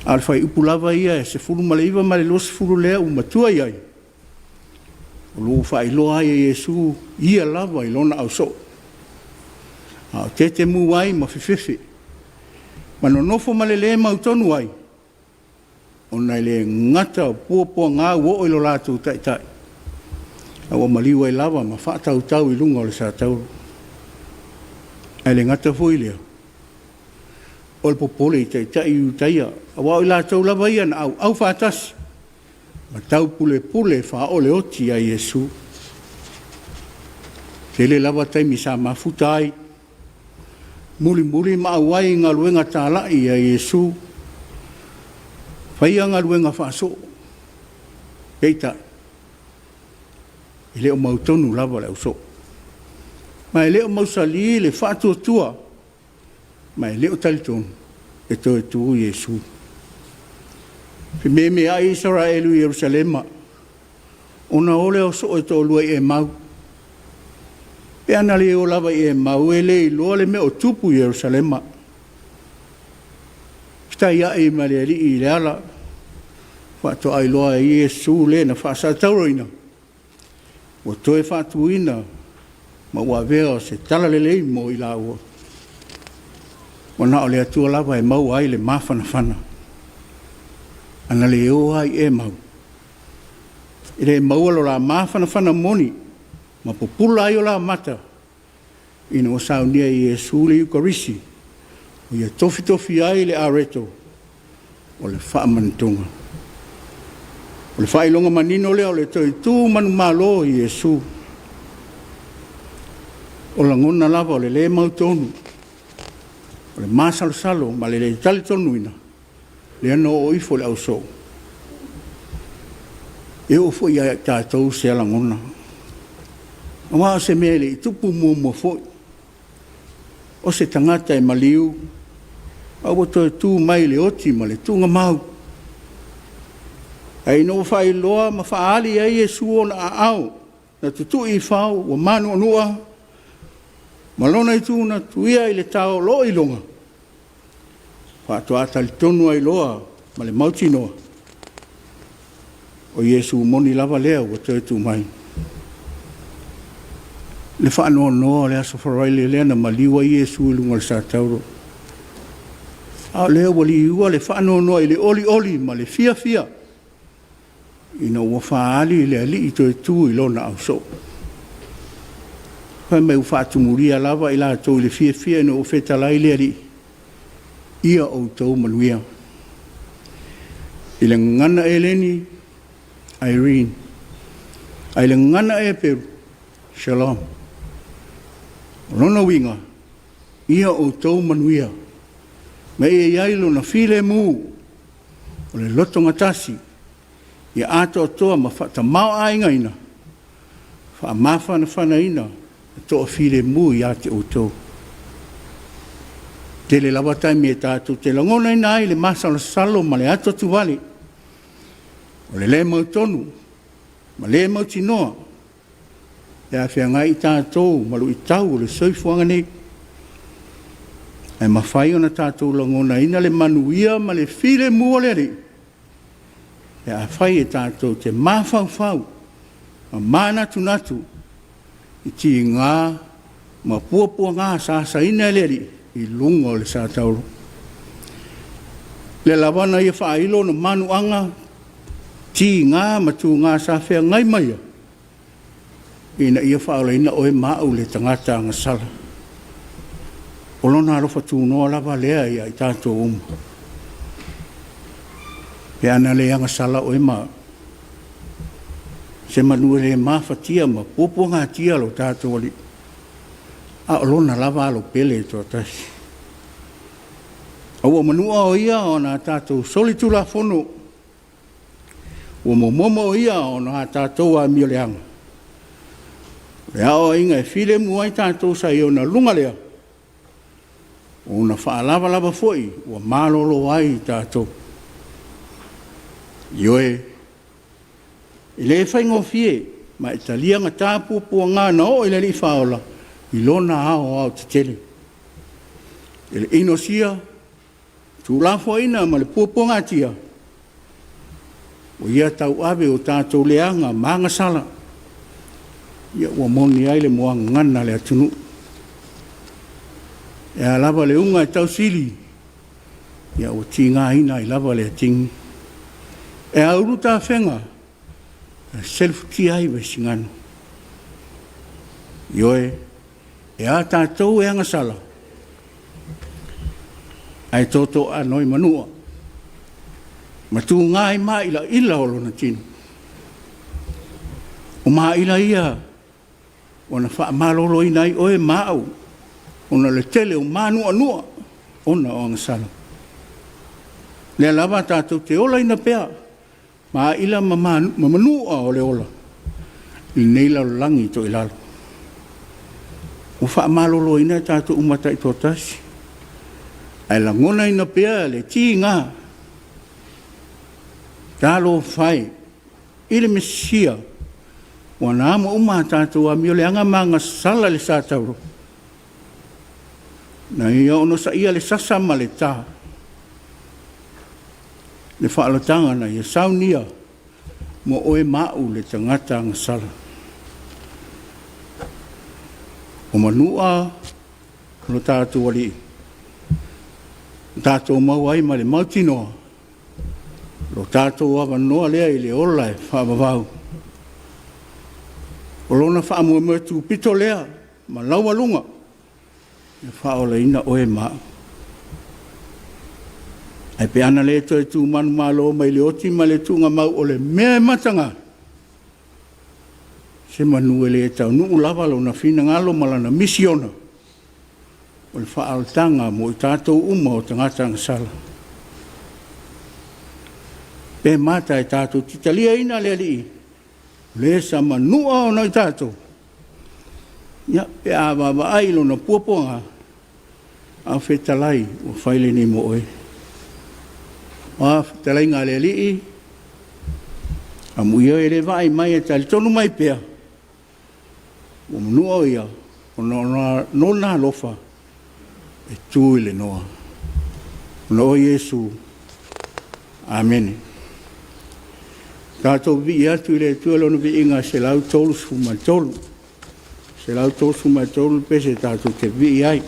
Al whai upu lava ia e se fulu maleiva ma le lua se fulu lea u matua iai. O lu whaeloa ai e Iesu ia lava I lona au so. A te mu wai ma whiwhiwhi. Ma no nofo ma le mautonu ai. O nei le ngata o puapua ngā uo ilo lātou tai. A o maliwa I lava ma whaatau I lunga o le sa tauru. Ai le ngata hui lea. O le popole I tai I utaia. A wao I lātou lava ia na au whaatasi. Ma tau pule wha o le oti a Iesu. Te le lava taimi sa mafuta ai. Muli ma awai ngā luenga tālai a Iesu. Whaia ngā luenga whaaso. Eita. I leo mautonu lava le uso. Ma i leo mausali le whaatua. Ma i leo talitonu. E toi tu Iesu. Fi me a Israelu I Jerusalema. Ona ole o so e to lua I mau. E ana le o lava I mau e le loa le me o tupu I Jerusalema. Kita ia e ma le li I le ala. Whato ai loa I Iesu le na whaasa tauroina. O toe whaatuina. Ma ua vea se tala le lei mo I la ua. O na o le atua lava e mau ai le mawhanawhana. Ana le o ai e mau. I le mau alo la mawhanawhana moni. Ma popula ai o la mata. Ina o saunia I Iesu le Eukarisi. O ia tofi ai le areto. O le whaamantunga. O le whailonga manino leo le toi tū manu malo I Iesu. O la ngona lava o le mautonu. O le masalo ma le talitonu ina. Le ano o ifo le au so. E o fo ia tātou se ala ngona. Awa se mele I tupu mua fo. O se tangata e maliu. Awa toi tū mai le oti ma le tūnga mau. Ai no whai loa ma whaali ai Iesu o na au. Na tutu I whau o manu anua. Malona I tūna tuia I le tau lo I longa. Whātua atali tonu ai loa ma le mauti noa. O Iesu moni lava lea o toi tū mai. Le whaanoa noa le aso wharai lea na maliwa Iesu I lunga le sa tauro. A lea wali iua le whaanoa noa I le oli ma le fia. Ina ua whaali le ali I toi tū I lona au so. Whai mai whaatumuria lava I la tau le fia ina o whetalai le ali. Ia o tau manuia. I le ngana e leni, Irene. Ai le ngana e Peru, Shalom. Rona winga, ia o tau manuia. Me e iailo na file mu, o le loto ngatasi. Ia ato atoa ma whata mau ainga ina. Wha mawhana whana ina, toa file mu I ate o tau. Te le lawa taimi e tātou te langona ina ai le masala salo ma le ato tu wale. O le mautonu, ma le mautinoa. E a whia ngai I tātou, ma lu I tau o le soifuanga nei. E ma whai ona tātou langona ina le manuia ma le file mua le ri. E a whai e tātou te mawhau. Mana tunatu I ti ngā ma puapua ngā sa ina leri I lunga o le sa tauro. Le lawana ia whailo na manuanga ti ngā ma tu ngā sa whea ngai maia. Ina ia whaola ina oe mau le tangata ngā sala. Olona rofa tu noa lava lea ia I tātou uma. Pe ana lea ngā sala oe mau. Se manua le mawhatia ma puapua ngā tia lo tātou ali. A olona lava alo pele to tasi. Aua manua o ia o nā tātou solitula fono. Ua momo o ia o nā tātou a mio leanga. Lea o inga e while muai tātou sa i o na lunga lea. O na wha lava foi, ua malolo ai tātou. Ioe, I le whaingo fie, ma I talianga tāpupua ngā nao I le li whaola. I lona ao te tele. I le ino sia, tu lafo ina ma le puapua ngā tia. O ia tau ave o tātou leanga maanga sala. Ia ua moni ai le moa ngana le atunu. Ia lava le unga I tau sili. Ia o ti ngā ina I lava le atingi. Ia uru tā whenga. Self ti ai wa singano. Ioe. Ia tātou e anga sala. Ai toto anoi manua. Ma tu ngai ma ila olo na tino. O ma ila ia. Ona wha malolo ina I oe mau. Ona le tele o manua nua. Ona o anga sala. Le lava tātou te ola ina pea. Ma ila ma manua o le ola. I neila langi to ilalo. O wha malolo ina tātou umata I tōtasi. Ai la ngona ina pea le ti ngā. Tālo whai. Ile mesia. Wana ama uma tātou a mio le anga manga sala le sātauro. Na ia ono sa ia le sasa ma le tā. Le whaalatanga na ia saunia. Mo oe mau le tangata ang sala. O manua no tātou ali. Tātou mau ai ma le mautinoa. Lo tātou awa noa lea I le ola e whaavavau. O lona whaamua matu pito lea ma laua lunga. E whaola ina oe maa. Ai pe ana le toi tu manu malo mai le oti ma le tunga mau o le mea matanga. Se manu e le tau nuu lava lo na fina ngalo malana misiona. O le whaaltanga mo I tātou uma o tangata ngasala. Pe mata e tātou titalia ina le ali. Le sa manua o noi tātou. Ia pe awa ailo na puaponga. A whetalai o whaile ni mo oe. A whetalai ngā le ali. A muia e le vai mai e tali tonu mai pea. O manua o ia. O nona lofa. E tū le noa. No Yesu. Amen. Tātou vi atu I le tualono vi inga se lau tolu suma tolu. Se lau tolu suma tolu pese tātou te vi ai.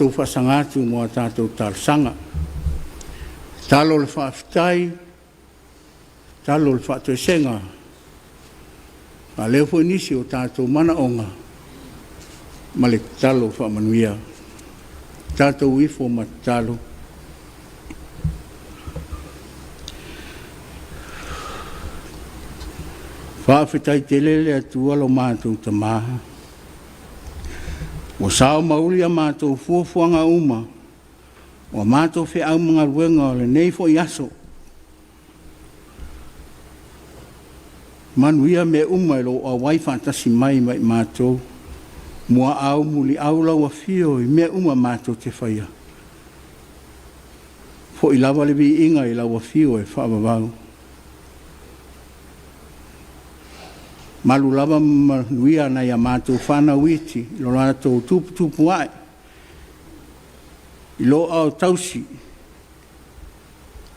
tātou whasangatu mo tātou tārsanga. Talo le whaafitai, talo le whaatoesenga. A leo fo inisi o tātou mana onga, ma le talo whaamanuia. Tātou ifo ma talo. Whaafitai te lele atua lo mātou ta maha. O sao mauli a mātou fuafuanga uma, o mātou whi au mga ruenga o le nei fo iaso. Manuia me uma ilo a wai fantasi mai mai mātou, mua au muli au lau a fio i me uma mātou te whaia. Fo i lawa le vi inga i lau a fio e whaabawau. Malu lava manuia na ia mātou whana witi, lo rātou tupu ai. I lo au tausi,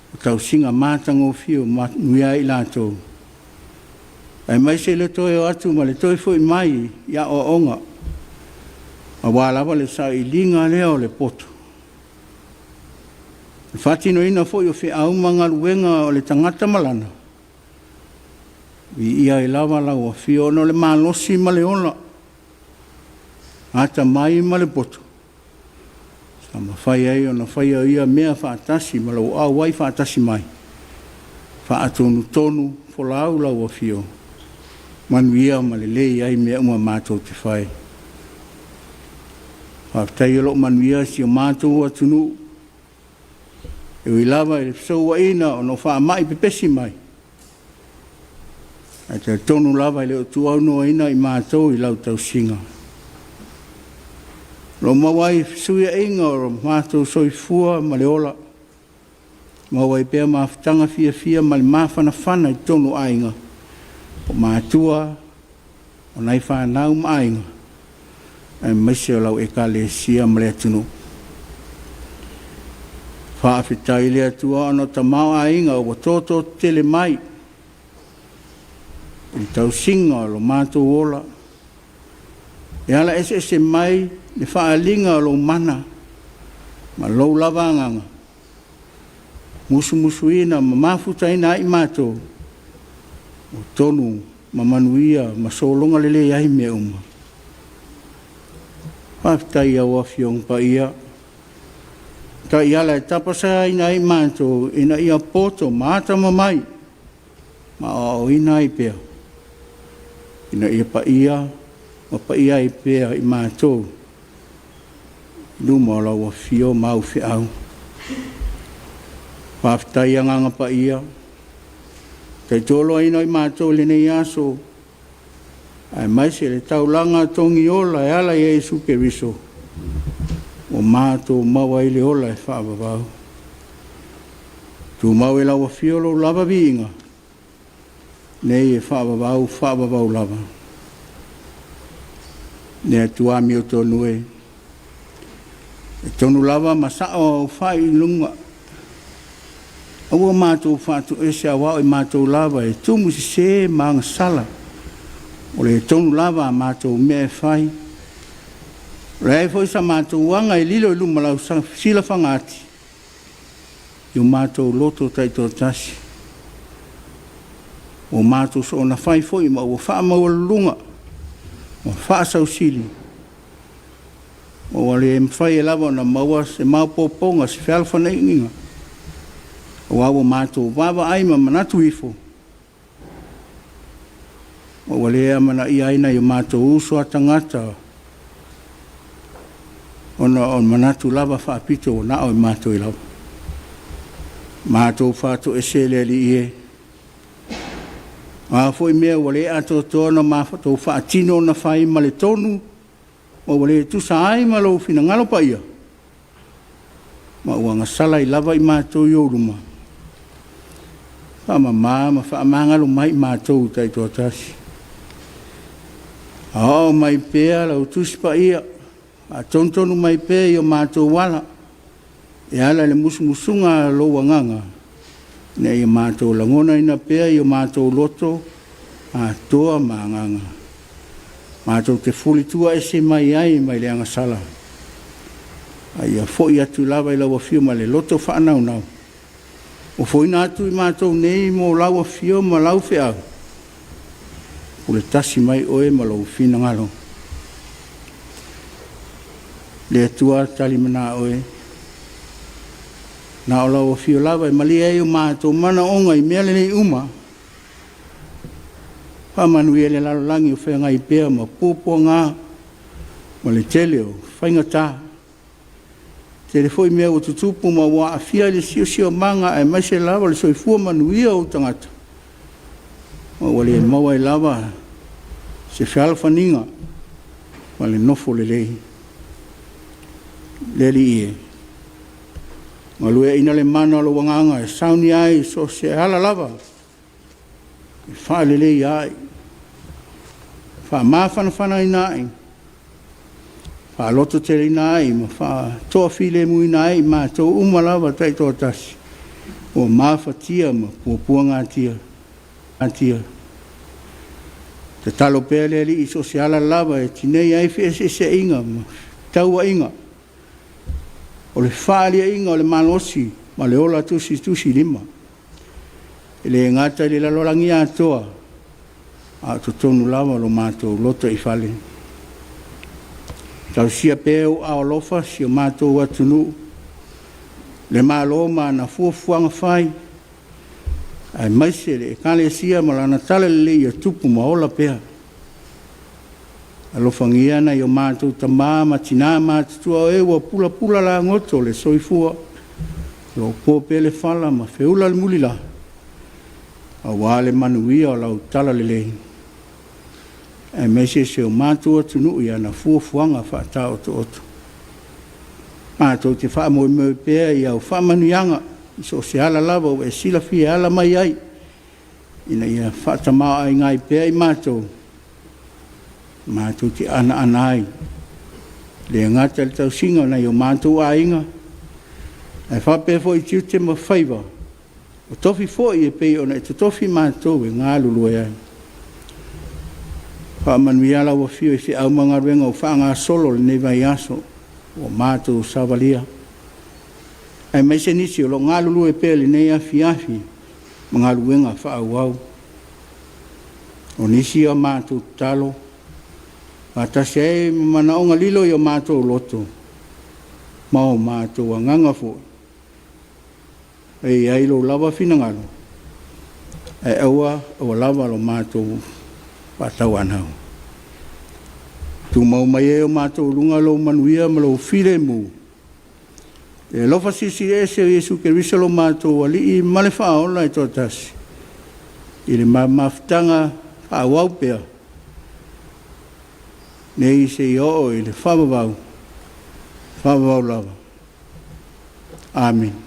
o tausinga mātango fio manuia i lātou. Ai mai se le toi o atu, ma le toi fo i mai, ia o onga. A wā lava le sa i linga leo le poto. Le whatino ina fo i o whi aumanga luenga o le tangata malana. I ia i lava lau a fio no le malosi ma le ona. Ata mai ma le poto. Sa ma whai ai o na whai au ia mea whaatasi ma lau au wai whaatasi mai. Whaatonu tonu fo lau lau a fio. Manuia ma le lei ai mea uma mātou te whai. Whaatai alo manuia si o mātou atunu. E ui lava e saua ina o no wha mai pepesi mai. A te tonu lava i leo tuau noa ina i mātou i lau tau singa. Lo mawai suia inga o mātou soifua ma le ola. Mawai pēr mawhitanga fia ma le mawhana i tonu ainga. O mātua, o nei whanau ma ainga. E maise o lau e ka le sia ma le atunu. Whaafitai le atua ano ta mau ainga o watoto tele mai. I tau singa lo mātou ola. E ala ese mai, le whaalinga lo mana, ma lou lavanganga. Musu ina, ma mafuta ina i mātou. O tonu, ma manuia, ma solonga lele ai mea uma. Whaafitai au afiong pa ia. Ta iala e tapasa ina i mātou, ina ia poto, māta mamai. Ma o ina i pēr. Ina ia pa ia, ma pa ia i pēr i mātou. Luma o lau a fio mau fi au. Whaafitai anganga pa ia. Kai tolo ina i mātou le nei aso. Ai mai se le taulanga tongi ola e ala Jesu Keriso. O mātou maua i le ola e whaabawau. Tu mau e lau a fio lo lava viinga. Nei e whaabawau lava. Nei tu ami o tonu e. E tonu lava masao au whai lunga. Aua mātou whātu e se awao i mātou lava e tumu se maanga sala. O le tonu lava mātou mea e whai. Rei foi sa mātou wanga i lilo i luma lau sila whangati. I o mātou loto taito tasi. O mātou so na whai foi ma o wha maua lunga. O wha sau sili. O ale e mwhai e lava na maua se maupoponga se whialwhana inga. O awa mātou wawa aima manatu ifo. O ale e amana i aina i o mātou uso atangata. O manatu lava whaapito o nao i mātou i lava. Mātou whātou e sele li i e. A foi mea wale ato tōna mātou whaatino na whai ma le tonu. O wale tusa ai ma lau whina ngalo pa ia. Ma uanga sala i lava i mātou i oruma. Wha ma whaamangalo mai mātou tai tō tasi. Ao mai pēa lau tusi pa ia. A tontonu mai pēa i o mātou wala. E ala le musunga lo wanganga. Nei i mātou langona ina pēa i o mātou loto. A toa maanganga. Mātou te fuli tua e se mai ai mai leanga sala. Ai a fo ia tu lava I lawa fio ma le loto whaanau nau. O fo ina atu I mātou nei mo lawa fio ma lau whea. O le tasi mai oe ma lau whina ngalo. Le atua tali mana oe. Na o lawa fio lava mali e o mātou mana onga I mea le nei uma. Pamanu ia le lalolangi o whea ngai pēa ma pōpua ngā. Ma le tele o whainga tā. Te foi mea o tutupu ma wa afia le sio manga e mai se lava le soifua manuia o tangata. Ma wale e maua e lava se whalfaninga ma le nofo le lei. Le li ie. Ma lue ina le mana lo wanganga e sauni ai so se ala lava. E wha le lei ai. Wha mawhanawhana ina ai. Fa loto tere nai ma fa toa file mui nai ma to umalawa tai to tasi o ma fatia ma puanga tia antia te talo pele li sosiala lava e tinei ai se inga ma tau inga o le fali inga o le malosi ma le ola tusi lima ele ngata le lalolangi atoa a to tonu lava lo mato loto I fale Tau sia pēo a olofa si o mātou atunu. Le mālo ma na fuafuanga whai. Ai maisere e kale sia ma lana tala le I tupu ma ola pēa. Alofangia na I o mātou tamā ma tina mātutua o ewa pula la ngoto le soifua. Lo pōpe le whala ma feula le mulila. A wale manuia o lau tala le lei. E meise se o mātua tunu ia na fuafuanga whaata o to oto. Mātou te wha moe pēa ia o wha manuianga, so se ala lava o e sila fia ala mai ai. Ina ia whaata maa ai ngai pēa I mātou. Mātou te ana ai. Le ngata le tau singa na i o mātou a inga. E whapea fo I tiu te ma whaiva. O tofi fo I e pei ona e te tofi mātou e ngā lulua ai. Pa manuia la wa fio I au manga ruenga o whaanga solo le nei vai aso o mātou savalia. Ai mai se nisi o lo ngā lulu e pēle nei Afiafi mga ruenga whaau au. O nisi o mātou talo. Atase e mana onga lilo I o mātou loto. Mao mātou a nganga fo. E ailo lava finangalo. E aua o lava lo mātou patau anau. Tu mau mai e o mātou lunga lo manuia ma lo file mu. E lofa sisi e se Jesu ke risa lo mātou ali I male whaola I tō tasi. I le maftanga whaawau pēa. Nei se I o I le whawawau. Whawawau lava. Amen.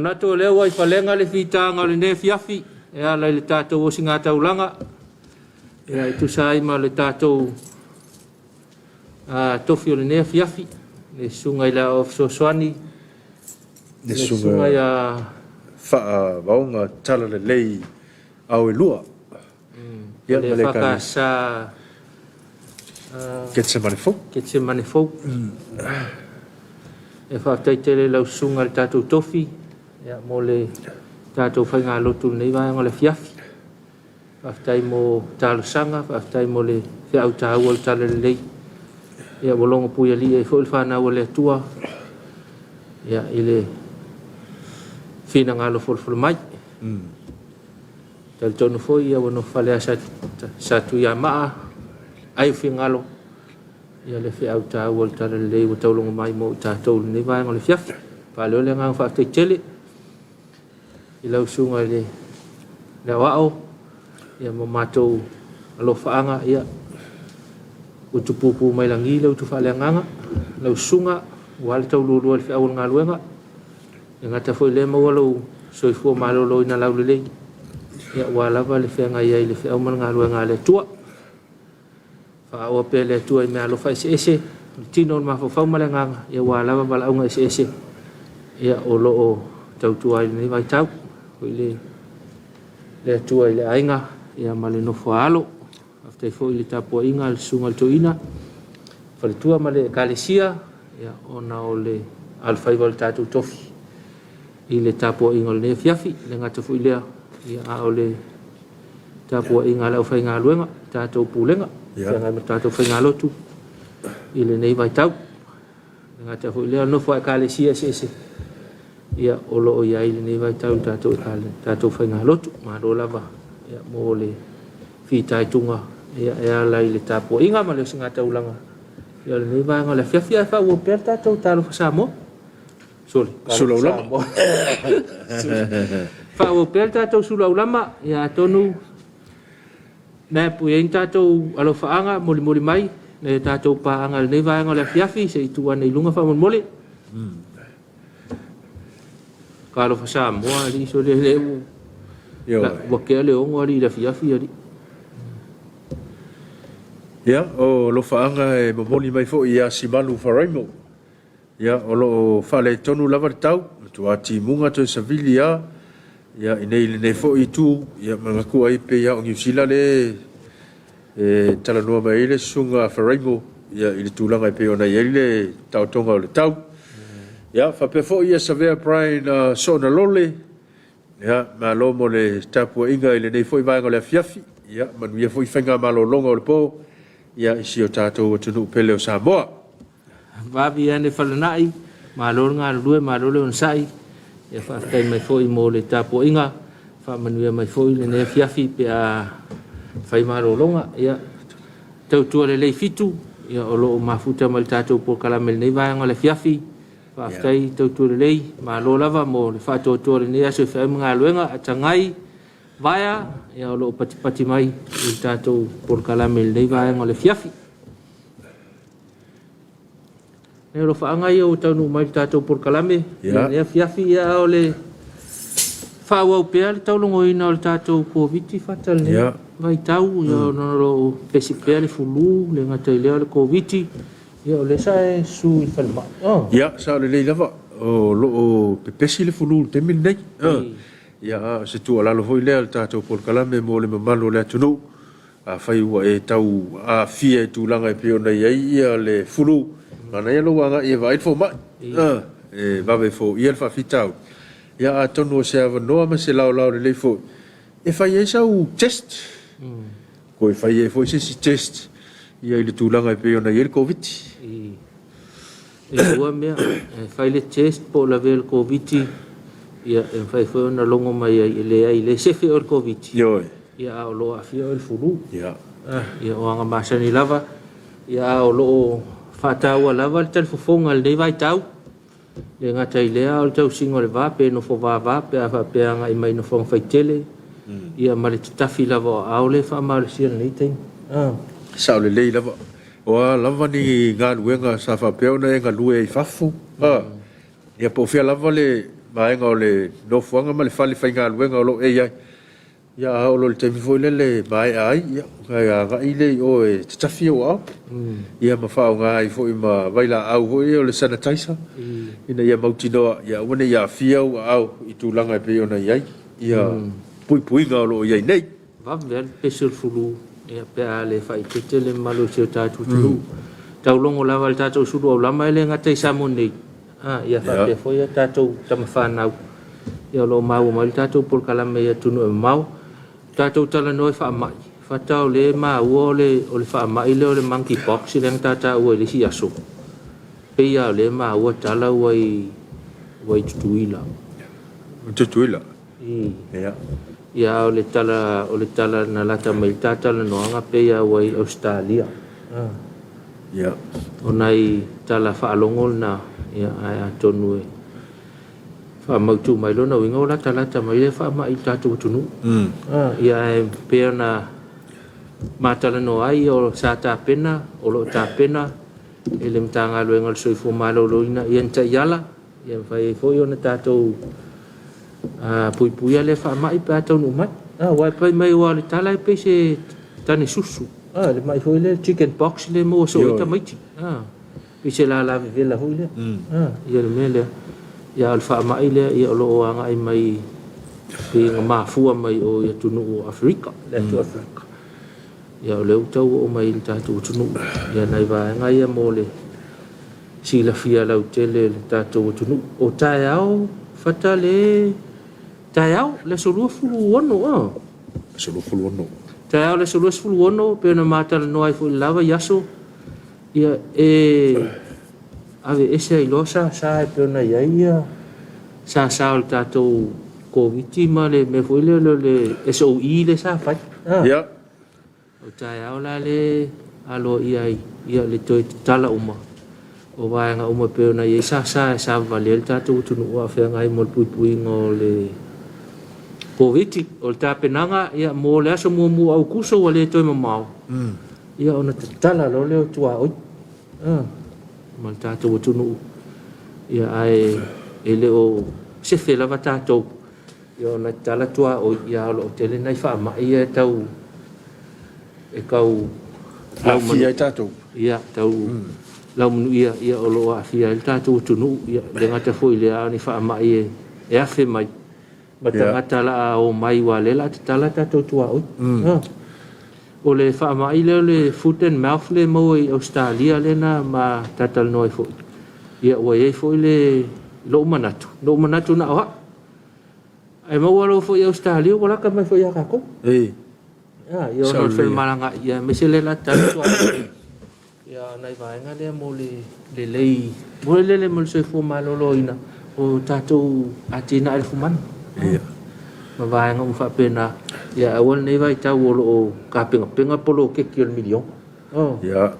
Mana to leo wai falenga le fitanga le ne fiafi. Ea lai le tātou o singa taulanga. Ea i tu sai ma le tātou tofi o le ne fiafi. Le sunga i la of Soswani. Le sunga ia wha waunga tala le lei au e lua. Ia le le whaka sa Ketse manifou. Ketse manifou. E whaataitere lau sunga le tātou tofi. Ia mo le tātou whainga lotu nei vāenga le fiafi. Whaatai mo tālu sanga, whaatai mo le whiau tāua le tala le lei. Ia wolonga puia li e fōi whanau le atua. Ia i le whina ngalo fōlfolo mai. Tal tonu fōi ia wano whalea sa tuia maa. Ai whi ngalo. Ia le whiau tāua le tala le lei wa taulonga mai mo tātou nei vāenga le fiafi. Pāleo le ngang whaatai tele. I lau sunga le wao. Ia ma mātou alo whaanga ia. Utu pupu mai langi lau tu whaale nganga. Lau sunga. Wale tau lulua le whiau ngā luenga. Ia ngata fwoi le maua lau soifua malolo ina lau le lei. Ia walawa le whianga ia i le whiau mana ngā luenga le tua. Whaoa pe le tua i mea alofa ese ese. Tino o mawhau male nganga. Ia walawa wala aunga ese ese. Ia o loo tau tua i nei vai tau. Hoi le tua i le ainga. Ia male no whaalo. Aftai fwoi le Tapuaiga le sunga le toina. Whale tua male kalesia. Ia ona o le alfaiva le tātou tofi. I le Tapuaiga le ne fiafi. Le ngata fwoi lea. Ia a o le Tapuaiga le au whainga luenga. Tātou pūlenga. Ia ngai ma tātou whainga lotu. I le nei vai tau. Le ngata fwoi lea no whae kalesia se se. Ia o loo ia i le nei vai tau tātou whainga lotu. Maro lava. Ia mo le whitai tunga. Ia ea lai le Tapuaiga ma le singa taulanga. Ia le nei vaenga le fiafi ai wha ua pēr tātou tālu wha Samoa. Suluaulama. Wha ua pēr tātou Suluaulama. Ia tonu nea puein tātou alo whaanga moli mai. Nea tātou paanga le nei vaenga le fiafi se i tua nei lunga wha moli. Ka alo wha Samoa li so le leu. Wakea le ongo ali le fiafi ali. Ia, o lo whaanga e mamoni mai fo i a simalu wharaimo. Ia, o lo whale tonu lava tau, tu a timunga to savili ia. Ia, i nei le ne fo i tu, ia mangaku ai pe ia o ngiusila le talanua mai le sunga wharaimo. Ia, i le tūlanga i pe o nei le tau tonga o le tau. Ia, whape fo ia savea prain sona lole. Ia, ma lo mo le Tapuaiga i le nei fo i vaenga le fiafi. Ia, manuia fo i whainga malo longa o le po. Ia isi o tātou tunu pele o Samoa. Wabi ane whalanai, māloro ngā rurue, māloro on sai. Ia whaatai mai fōi mō le Tapuaiga, whaamanuia mai fōi le nea fiafi pe a whai māro longa. Ia tautua le lei fitu, ia o loo mafuta mai tātou po kalamele nei vaenga le fiafi. Whaatai tautua le lei, mālo lava mō le whātua le nea so i whai mga luenga, atangai, Vaya, ia o loo pati mai i tātou porkalame nei vaenga le fiafi. Nea lo whaangai o taunu mai tātou porkalame, nea fiafi ia o le whauau pēr taulongo ina o le tātou Komiti fatal ne. Vai tau, ia o noro pesi pēr le fulu, le ngatai lea le Komiti, ia o le sae su i whalma. Ia, sa o le lei lava, o loo pepesi le fulu, te min nei. Ia se tu alalo foi lea tātou porkalame mo le mamalo le atunu. A whai ua e tau a fia e tūlanga e peo nei ia le fulu. Mana ia loa nga ia vai fo mai. E vawe fo ia le whawhitau. Ia a tonu o se awa noa ma se lau le lei fo. E whai e sau test. Ko e whai e fo se si test. Ia i le tūlanga e peo nei ia le COVID. E ua mea, whai le test po la ve le COVID. Ia e whai whai ona longo mai i le sefe o le COVID. Ia o loa afia o le fulu. Ia o anga masani lava. Ia o loo whātaua lava le talifofonga le nei vai tau. Le ngata i lea o le tau singo le vape, no fo vape, a whapeanga i mai no whong whaitele. Ia ma le tatafi lava o au le whamau le siana nei tein. Sao le lei lava. Oa lava ni ngā luenga sa whapeo na e ngā lue i whafu. Ia po whia lava le mai nga le no fuanga ma le fali fai nga luenga o lo e ia ia o lo le temi foi le mai ai ia ga ile o e tafi o ia ma fa nga ai foi ma vai la au foi o le sanitizer ina ia mautino ia wona ia fia au i tu langa pe ona ia pui nga lo ia nei va ver special fulu ia pe ale fai te le malo se ta tu tau longo lava le tatou Suluaulama le ngatai Samoa nei ia fa pe foi tatou tamafanau ia lo mau mai tatou por kalame ia tunu mau tatou tala noi fa mai fa tau le ma o le fa mai le monkeypox le tata o le siaso pe ia le ma o tala wai tutuila ia o le tala na lata mai tata le noanga pe ia wai Australia ia onai tala fa alongol na ia ai tonu fa mau tu mai lona winga ola tala mai le fa mai tatu tunu ia pe na matala no ai o sa ta pena o lo ta pena ele mtanga lo ngal soi fo malo lo ina ia ta yala ia fai fo yo na tatu pui ale fa mai pa tonu mai wa pa mai wa le tala pe se tani susu le mai foi le chicken box le mo so ita mai se la vela foi le ia le mele ia al fa mai le ia lo anga ai mai pe ma fu mai o ia tunu Afrika le tu Afrika ia le tau o mai ta tu tunu ia nai va nga ia mo le si la fia la tele ta tu tunu o ta yao fatale ta yao le sulu fulu ono Tau le sulu ono pe na mata no ai fu lava yaso ia ave ese ilosa sa pe na ia sa o tato komiti ma le me fu le SOE le sa fa ia o tau la le alo ia le toi tala uma o vai nga uma pe na ia sa vale tato tu no fa ngai mo pui ngo le Komiti o ta penanga ia mo le aso mo au kuso wale toi mamau ia ona tala lo le tua oi mal ta to tunu ia ai ele o se fe lava ta to ia ona tala tua o ia lo tele nai fa ma ia tau e kau lau fia tato ia tau lau manu ia o lo a fia ta to tunu ia le ngata foi le ani fa ma ia e afe mai Batangata la o mai wale la tala tatou tua oi. O le fa mai le foot and mouth le mo i Australia le na ma tatal noi fo. Ia o e fo le lo manatu na o. Ai mo walo fo i Australia wala ka mai fo ia ka ko. Ia no fe malanga ia mesele la tatou. Ia nai vai nga le mo le lei. Mo le mo se fo malolo ina o tatou atina al fuman. Ma vai nga fa pena ya awal nei vai ta wo o ka penga polo ke kil million ya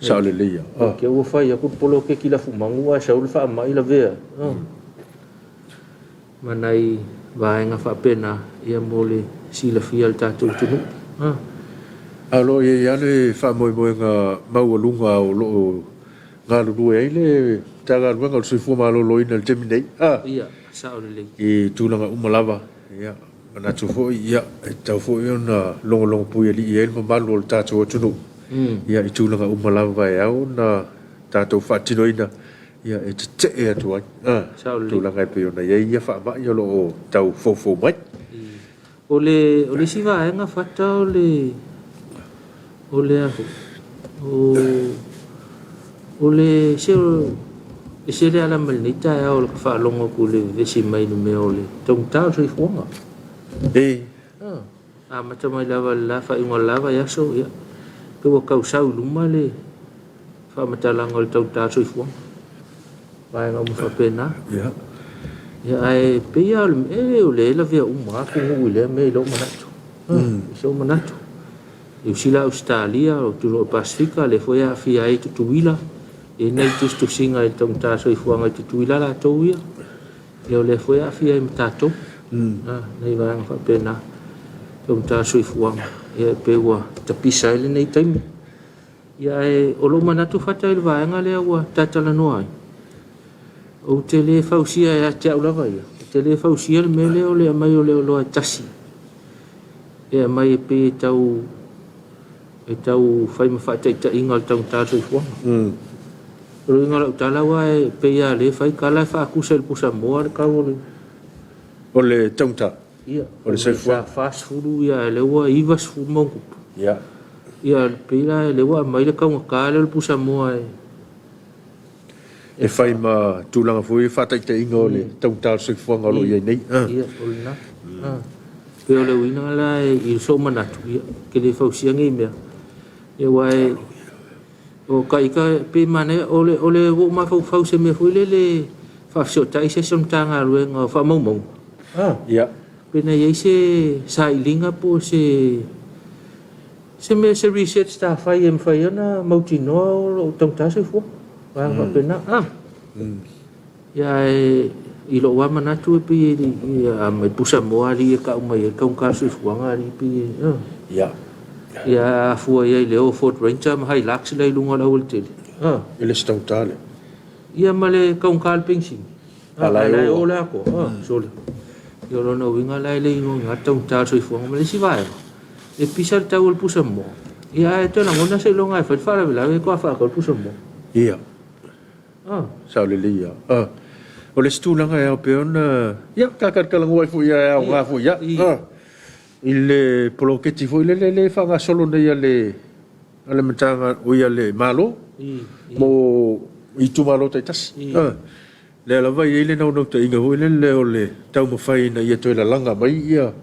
sa le ya ke wo fa ya ku polo ke kila fu mangu wa sa ul fa mai la ve manai vai nga fa pena ya mole si la fial ta tu alo ya le fa mo nga mau lunga o lo nga lu le ta ga nga su fu ma lo ina le temine ia Saulele. I tulanga umalava ia ana tufo ia tufo ona long pu ia li el mabalo ta to tunu ia i tulanga umalava ia ona ta to fatino ina ia e te e to tulanga pe ona ia fa ba ia lo tau fo mai ole siva nga fata ole se se le ala malita ya o fa longo ku le vesi mai no me ole tong tau so ifonga mata mai la fa ingo lava ya so ya pe wo ka usau luma le fa mata la ngol tong tau so ifonga vai nga mo fa pena ya ai pe ya ole la via uma ku le me lo manato so manato eu sila Australia o tu Pasifika le foi a fia ai tu wila e nei tu singa e tong ta so i fuanga tu tuila la to ia e o le foi a fia im tato nei va fa pena tong ta so i fuanga e pe wa ta pisa ile nei taimi ia e o lo mana tu fata il va nga le wa tata la no ai o te le fausia ya te aulava ia te le fausia le mele o le mai o le loa tasi e mai pe tau fai mawhata ta inga le tau tātou i fuanga ro inga lau talawa e pe ia le fai kala fa akusa le pusa moa le kau o le taunta ia o le saifua fast food ia le ua ivas fu mongu ia ia pe ila le ua mai le kau ngaka le pusa moa e fai ma tūlanga fui whataita inga o le taunta saifua ngalo ia nei ia o le na pe o le wina la i so manatu ia ke le fausia ngai mea e wai o kaika pe mane ole wo ma fau se me foi le fa so tai se som tanga luenga fa mau ia pena ye se sailinga po se me se research sta fai na mautino o tanta se fo va pena ya i lo wa manatu pe ia mai pusa moari ka mai ka un caso fuanga ri pe ia ia fua ia le o Fort Ranger ma hai lax le lunga la ulte ele stautale ia male ka un kal pensi ala o la ko sole io lo no winga la le no ngata un ta so fuanga ma le si vai e pisar ta ul pusa mo ia e tona ngona se longa fa fa la ko fa ko pusa mo ia sa le ia o le stulanga e o peona ia kalangu ai fu ia o nga fu ia il poloketi foi le fanga solo nei ale matanga o ia le malo mo i tu malo tai tas le la vai ele no te inga ho le o le tau mo fai na ia toi la langa mai ia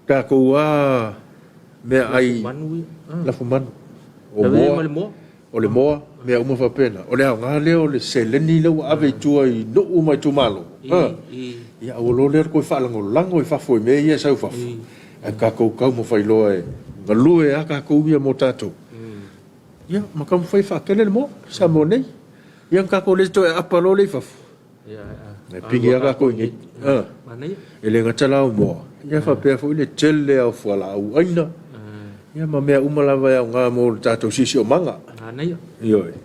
ka ko a me ai la fuman o le moa me uma fa pena o le nga le o le seleni le ave tu ai no uma tu malo ia o lo le ko fa lango i fa foi me ia sa fa e ka kou mo fai loa e ngalue a ka kou ia mo tatou ia ma kam fai whakele le mo sa mo nei ia ka kou le to e apalo le fafu e pingi a ka kou ingi e le ngatala o mo ia whapea fu le tele au fuala au aina ia ma mea umalava e au ngā mo le tatou sisi o manga ioi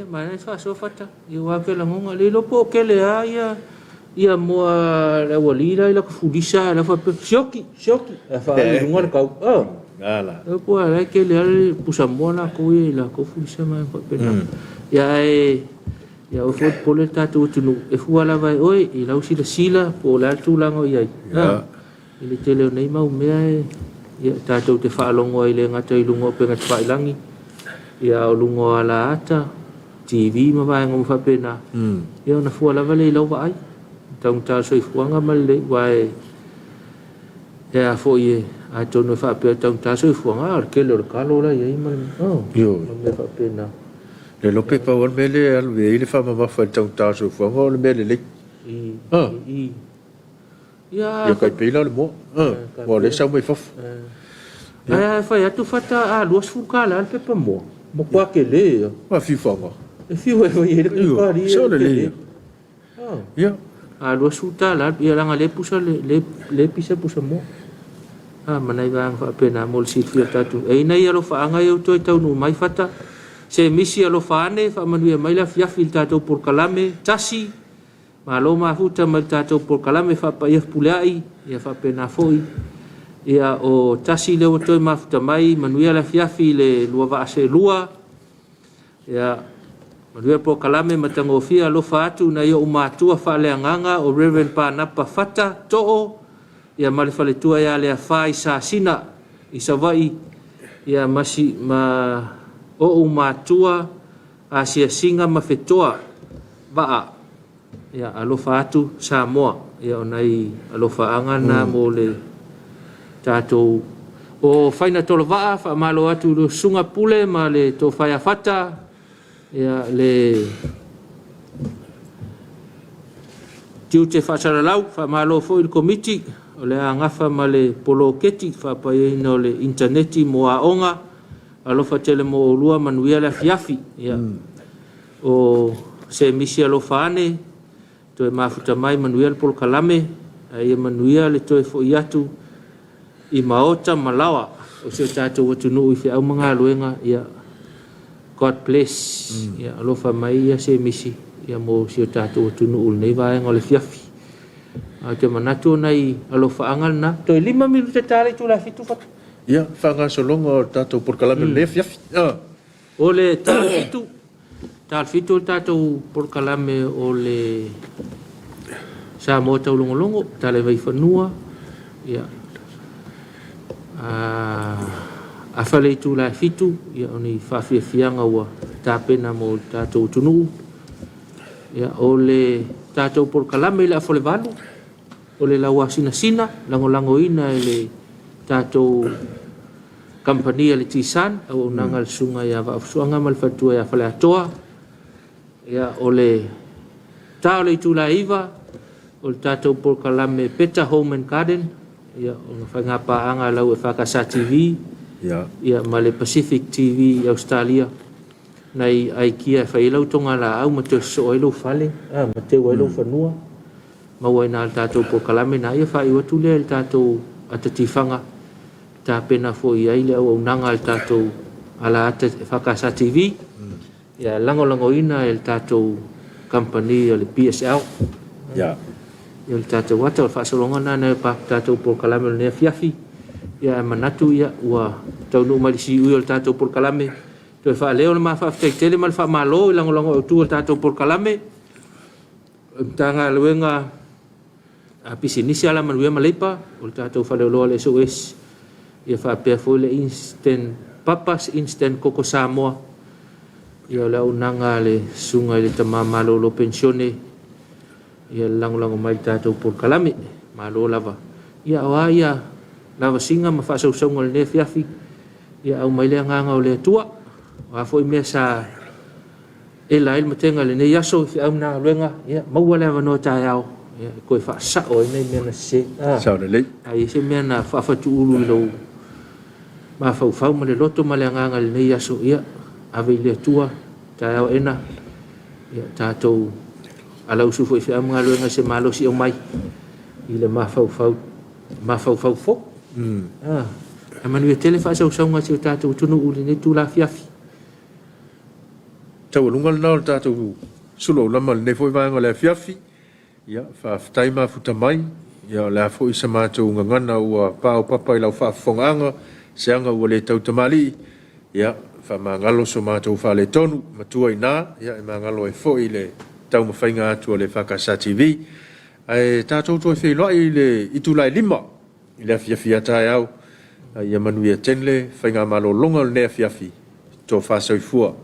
manai fa so fata ia wake la ngonga le lopo kele a ia moa la walira ila ko fudisa la fa shoki fa ngor ka ala po ala ke le pusa mola ko ila ko fudisa ma ko pena ya o fot pole tatu tunu e fu ala vai oi ila usi la sila po la tu lango ia ile tele nei mau me ia tatu te fa longo ile ngata ilungo pe ngat fa ilangi ia o lungo ala ata TV ma vai ngom fa pena ia na fu ala vale ila vai tong ta soi fuanga male wai ya fo ye a tono fa pe tong ta soi fuanga ke lo kalo la ye mal yo me fa pena le lo pe pa wal mele al ve ile fa ma fa tong ta soi fuanga le mele le ya kai pe la le mo mo le sa mai fa fa ya tu fata a lo sfuka la pe pa mo kwa ke le ma fi fuanga e fi we ye le ka ri so le ya a lo suta la ia langa le pusa le pisa pusa mo manai ga fa pena mol si fia tatu e nei alo fa anga eu toi tau no mai fata se misi alo fa ane fa manu mai la fia fil tatu por kalame tasi malo ma futa mal tatu por kalame fa pa ia pulai ia fa pena foi ia o tasi le o toi ma futa mai manu ia la fia fil lua va se lua ia Maria po kalame matango fia lo fatu na yo umatua fa le nganga o Reverend pa na pa fata to ya mali fa le tua ya le fa isa sina isa vai ya masi ma o umatua asia singa ma fetoa va ya alo fatu Samoa ya onai alo fa angana mo le tato o faina tolo va fa malo atu lo sunga pule ma le to fa ya fata ia le tiute fasara lau fa malo fo il komiti o le ngafa male poloketi fa pa no le interneti mo aonga alo fa tele mo lua manuia la Afiafi ia o se misi alo fane to e mafuta mai manuia pol kalame ai manuia le to fo iatu i maota malawa o se tato watu no i fi au manga luenga ia God bless. Ya alofa mai ya se misi. ia mo si tātou tunu ul nei vai ngole fiafi te manatu nei alo faangal na to 5 minuto tale tu la fitu fat ia whanga solonga o tātou porkalame le fiafi ole tal fitu tātou porkalame ole Samoa tau longo tale vai fanua ia a fale tu la fitu ia oni fafianga ua tapena mo tātou tunu ia ole tātou porkalame le afole valu ole la sina lango ina le tātou kampania le tisan au nangal sunga ya va suanga mal fatua ya fale atoa ia ole le tu la iva o tātou porkalame Peta Home and Garden ia o whanga paanga lau EFKS TV ia male Pacific TV Australia nei ai kia whailau tonga la au mateo so ilo fale mateo ilo whanua mawai na tātou porkalame na ia whai watu lea tātou atatifanga tā pena fo i aile au nanga tātou ala EFKS TV ia lango ina tātou company le PSL ia tātou wata o whaasalonga na pa tātou porkalame le Afiafi ia manatu ia ua tau no malisi ui o tātou porkalame to fa leo ma fa tele mal fa malo lango o tu tātou porkalame tanga luenga a pisinisia la manuia malepa o tātou fa leo le SOS ia fa pe fo le instant papas instant koko Samoa ia la unanga le sunga le tamama lo pensione ia lango mai tātou porkalame malo lava ia ia lava singa ma fa sau le fiafi ia au mai le nganga o le tua wa foi mesa ela il matenga le nei aso fi au na luenga ia mau le va no ta yao ia ko fa sa o nei mena se sa le ai se mena fa tu ulu lo ma fa ma le loto ma le nganga le nei aso ia ave le tua ta yao ena ia tātou ala usu foi fi am luenga se malo si o mai ile ma fa fo amanu tele fa sau nga se tātou tunu uli nei tu la fiafi tau lunga na tātou Suluaulama le foi vai ngole fiafi ia fa taima futa mai ia la foi sa mātou ngangana ua pao papa i lau fa fonganga se anga ua le tau tamali ia fa mangalo so mātou fa le tonu matua ina ia e mangalo e foi le tau mawhainga atu le EFKS TV ai tātou toi whi loa i le itulai 5 i le Afiafi atai au ia manuia tenle whainga malo longa le Afiafi tō whāsau fua